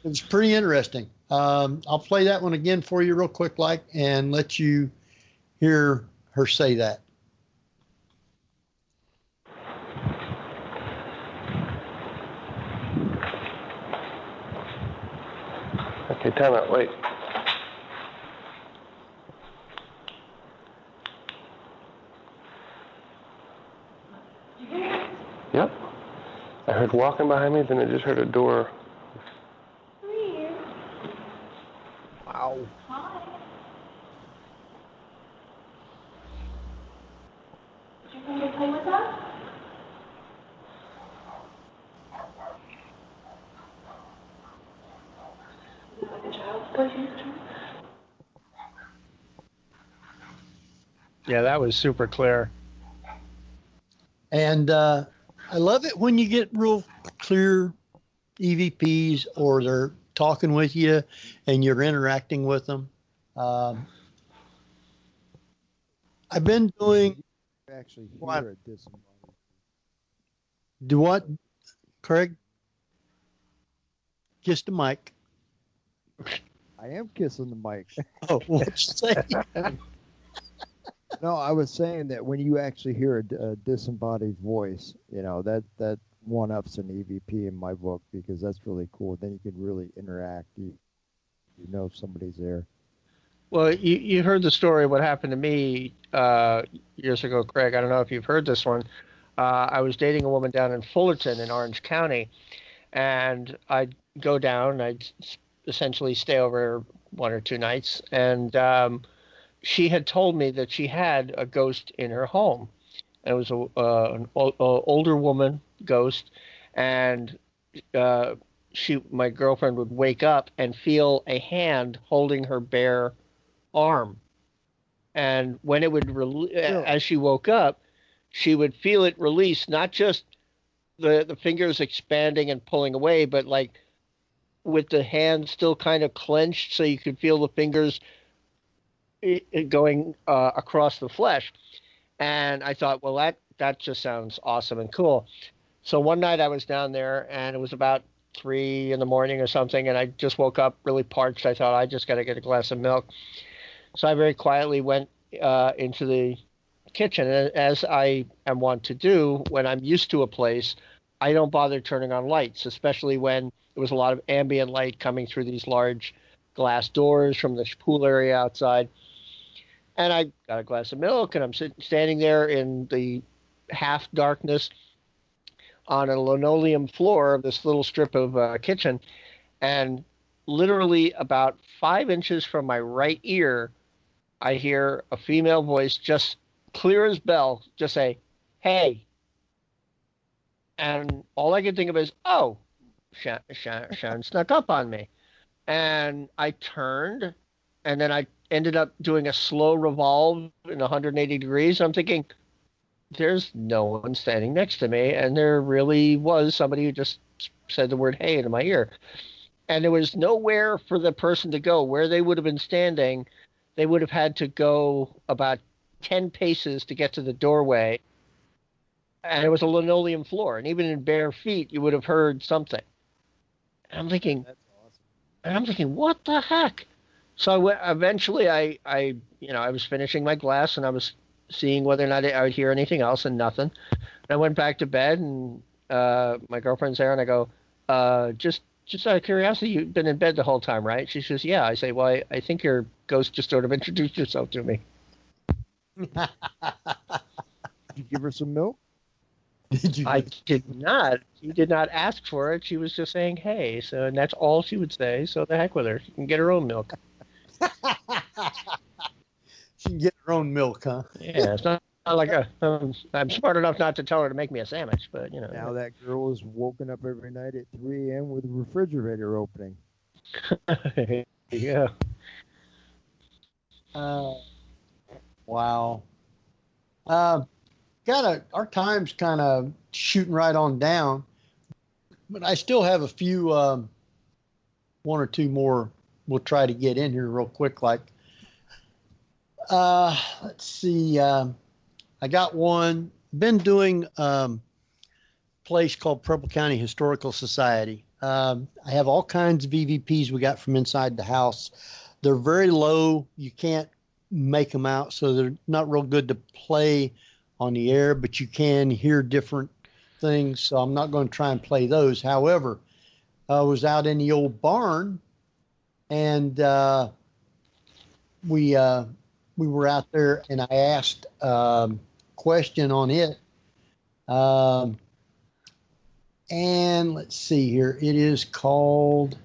was pretty interesting. I'll play that one again for you real quick, and let you hear her say that. Okay, time out, wait. Yep. I heard walking behind me, then I just heard a door. Wow. Hi. Did you come to play with us? Is it like a child's play? Yeah, that was super clear. And I love it when you get real clear EVPs or they're talking with you and you're interacting with them. I've been doing. Actually, hear a disembodied. Do what, Craig? Kiss the mic. I am kissing the mic. Oh, what'd you say? No, I was saying that when you actually hear a disembodied voice, you know, that one-ups an EVP in my book, because that's really cool. Then you can really interact. You know if somebody's there. Well, you heard the story of what happened to me years ago, Craig. I don't know if you've heard this one. I was dating a woman down in Fullerton in Orange County, and I'd go down, and I'd essentially stay over 1 or 2 nights, and she had told me that she had a ghost in her home. And it was an older woman ghost, and my girlfriend would wake up and feel a hand holding her bare arm. And when it would, as she woke up, she would feel it release, not just the fingers expanding and pulling away, but like with the hand still kind of clenched, so you could feel the fingers going across the flesh. And I thought, well, that just sounds awesome and cool. So one night I was down there, and it was about 3 in the morning or something, and I just woke up really parched. I thought, I just got to get a glass of milk. So I very quietly went into the kitchen, and as I am wont to do when I'm used to a place, I don't bother turning on lights, especially when there was a lot of ambient light coming through these large glass doors from the pool area outside. And I got a glass of milk, and I'm standing there in the half darkness on a linoleum floor of this little strip of kitchen. And literally about 5 inches from my right ear, I hear a female voice, just clear as bell, just say, "Hey." And all I could think of is, oh, Sharon snuck up on me. And I turned, and then I ended up doing a slow revolve in 180 degrees. I'm thinking, there's no one standing next to me. And there really was somebody who just said the word "hey" into my ear. And there was nowhere for the person to go. Where they would have been standing, they would have had to go about 10 paces to get to the doorway. And it was a linoleum floor. And even in bare feet, you would have heard something. And I'm thinking, that's awesome. And I'm thinking, what the heck? So eventually I was finishing my glass, and I was seeing whether or not I would hear anything else, and nothing. And I went back to bed, and my girlfriend's there, and I go, just out of curiosity, you've been in bed the whole time, right? She says, yeah. I say, well, I think your ghost just sort of introduced yourself to me. Did you give her some milk? I did not. She did not ask for it. She was just saying, hey. So, and that's all she would say. So the heck with her. She can get her own milk. She can get her own milk, huh? Yeah, it's not like I'm smart enough not to tell her to make me a sandwich, but, you know. Now that girl is woken up every night at 3 a.m. with a refrigerator opening. Yeah. Wow. Our time's kind of shooting right on down, but I still have a few, 1 or 2 more we'll try to get in here real quick. Like, let's see, I got one, been doing a place called Preble County Historical Society. I have all kinds of EVPs we got from inside the house. They're very low. You can't make them out, so they're not real good to play on the air, but you can hear different things, so I'm not going to try and play those. However, I was out in the old barn, and we were out there, and I asked a question on it. And let's see here. It is called...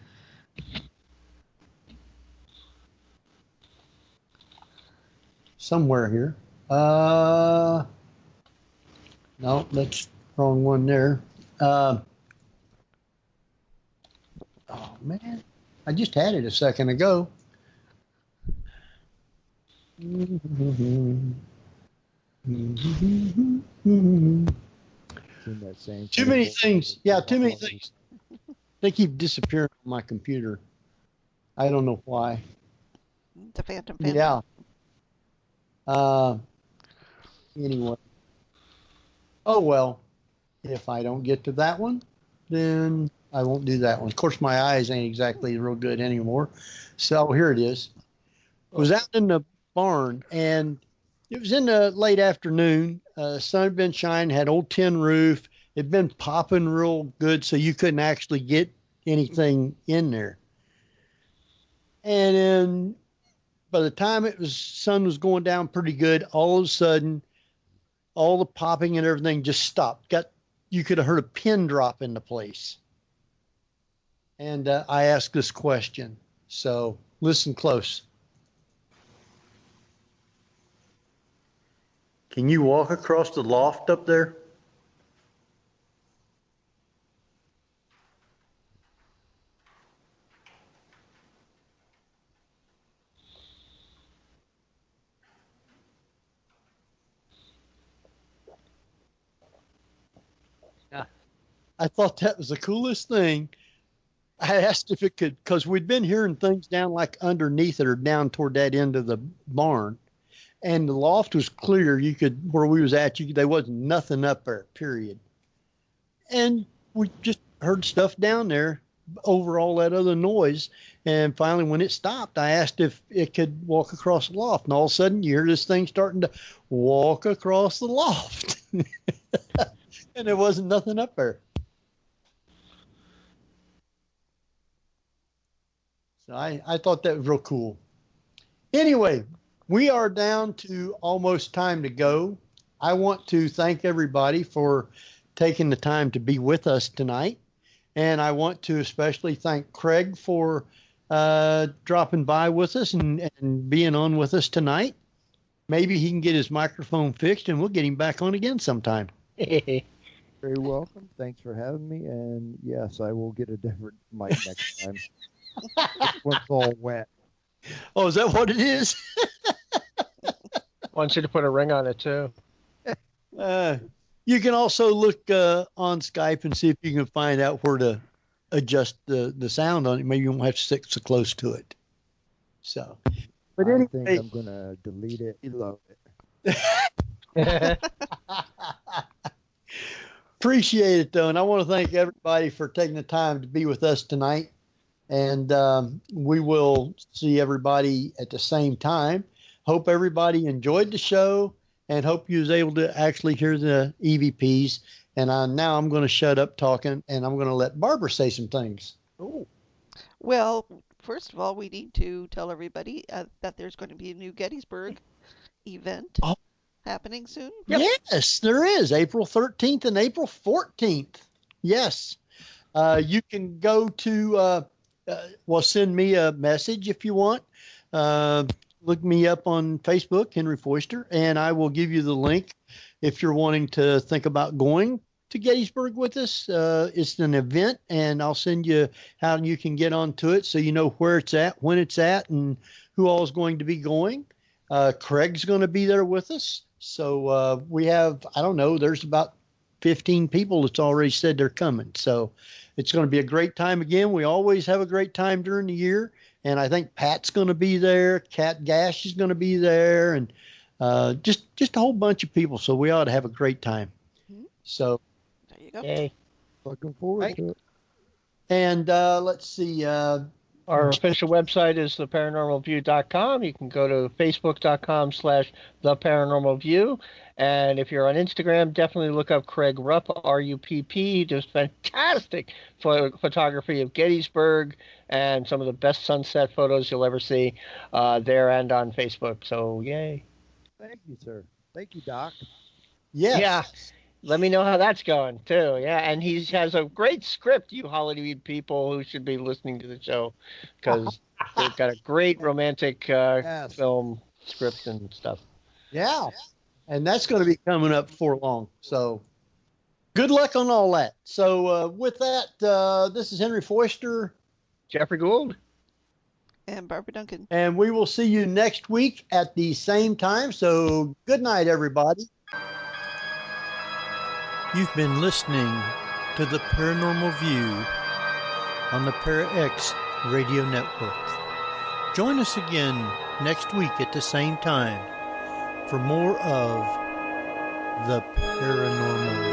somewhere here. No, that's wrong one there. Oh man, I just had it a second ago. Too many things. Yeah, too many things. They keep disappearing on my computer. I don't know why. The Phantom. Yeah. Anyway. Oh, well, if I don't get to that one, then I won't do that one. Of course, my eyes ain't exactly real good anymore. So here it is. I was out in the barn, and it was in the late afternoon. Sun had been shining, had old tin roof. It'd been popping real good, so you couldn't actually get anything in there. And then by the time sun was going down pretty good, all of a sudden, all the popping and everything just stopped. You could have heard a pin drop into place. And I asked this question. So listen close. Can you walk across the loft up there? Yeah. I thought that was the coolest thing. I asked if it could, because we'd been hearing things down like underneath it or down toward that end of the barn. And the loft was clear. You could, where we was at, there wasn't nothing up there, period. And we just heard stuff down there over all that other noise. And finally, when it stopped, I asked if it could walk across the loft. And all of a sudden, you hear this thing starting to walk across the loft. And there wasn't nothing up there. So I thought that was real cool. Anyway, we are down to almost time to go. I want to thank everybody for taking the time to be with us tonight. And I want to especially thank Craig for dropping by with us and being on with us tonight. Maybe he can get his microphone fixed and we'll get him back on again sometime. Very welcome. Thanks for having me. And yes, I will get a different mic next time. This one's all wet. Oh, is that what it is? Wants you to put a ring on it too. You can also look on Skype and see if you can find out where to adjust the sound on it. Maybe you won't have to stick so close to it. So, but anyway, I think I'm gonna delete it. You love it. Appreciate it though, and I want to thank everybody for taking the time to be with us tonight. And we will see everybody at the same time. Hope everybody enjoyed the show and hope you was able to actually hear the EVPs. And now I'm going to shut up talking and I'm going to let Barbara say some things. Oh. Well, first of all, we need to tell everybody that there's going to be a new Gettysburg event happening soon. Yep. Yes, there is. April 13th and April 14th. Yes. You can go to... send me a message if you want. Look me up on Facebook, Henry Foister, and I will give you the link if you're wanting to think about going to Gettysburg with us. It's an event, and I'll send you how you can get onto it so you know where it's at, when it's at, and who all is going to be going. Craig's going to be there with us. So we have, I don't know, there's about 15 people that's already said they're coming. So it's going to be a great time again. We always have a great time during the year. And I think Pat's going to be there. Kat Gash is going to be there. And just a whole bunch of people. So we ought to have a great time. Mm-hmm. So there you go. Yay. Looking forward to it. And let's see. Our official website is theparanormalview.com. You can go to facebook.com/theparanormalview. And if you're on Instagram, definitely look up Craig Rupp, R-U-P-P. He does fantastic photography of Gettysburg and some of the best sunset photos you'll ever see there and on Facebook. So, yay. Thank you, sir. Thank you, Doc. Yes. Yeah. Let me know how that's going, too. Yeah, and he has a great script, you Hollywood people who should be listening to the show, because they've got a great romantic film script and stuff. Yeah, and that's going to be coming up before long. So good luck on all that. So with that, this is Henry Foister. Geoffrey Gould. And Barbara Duncan. And we will see you next week at the same time. So good night, everybody. You've been listening to The Paranormal View on the ParaX Radio Network. Join us again next week at the same time for more of The Paranormal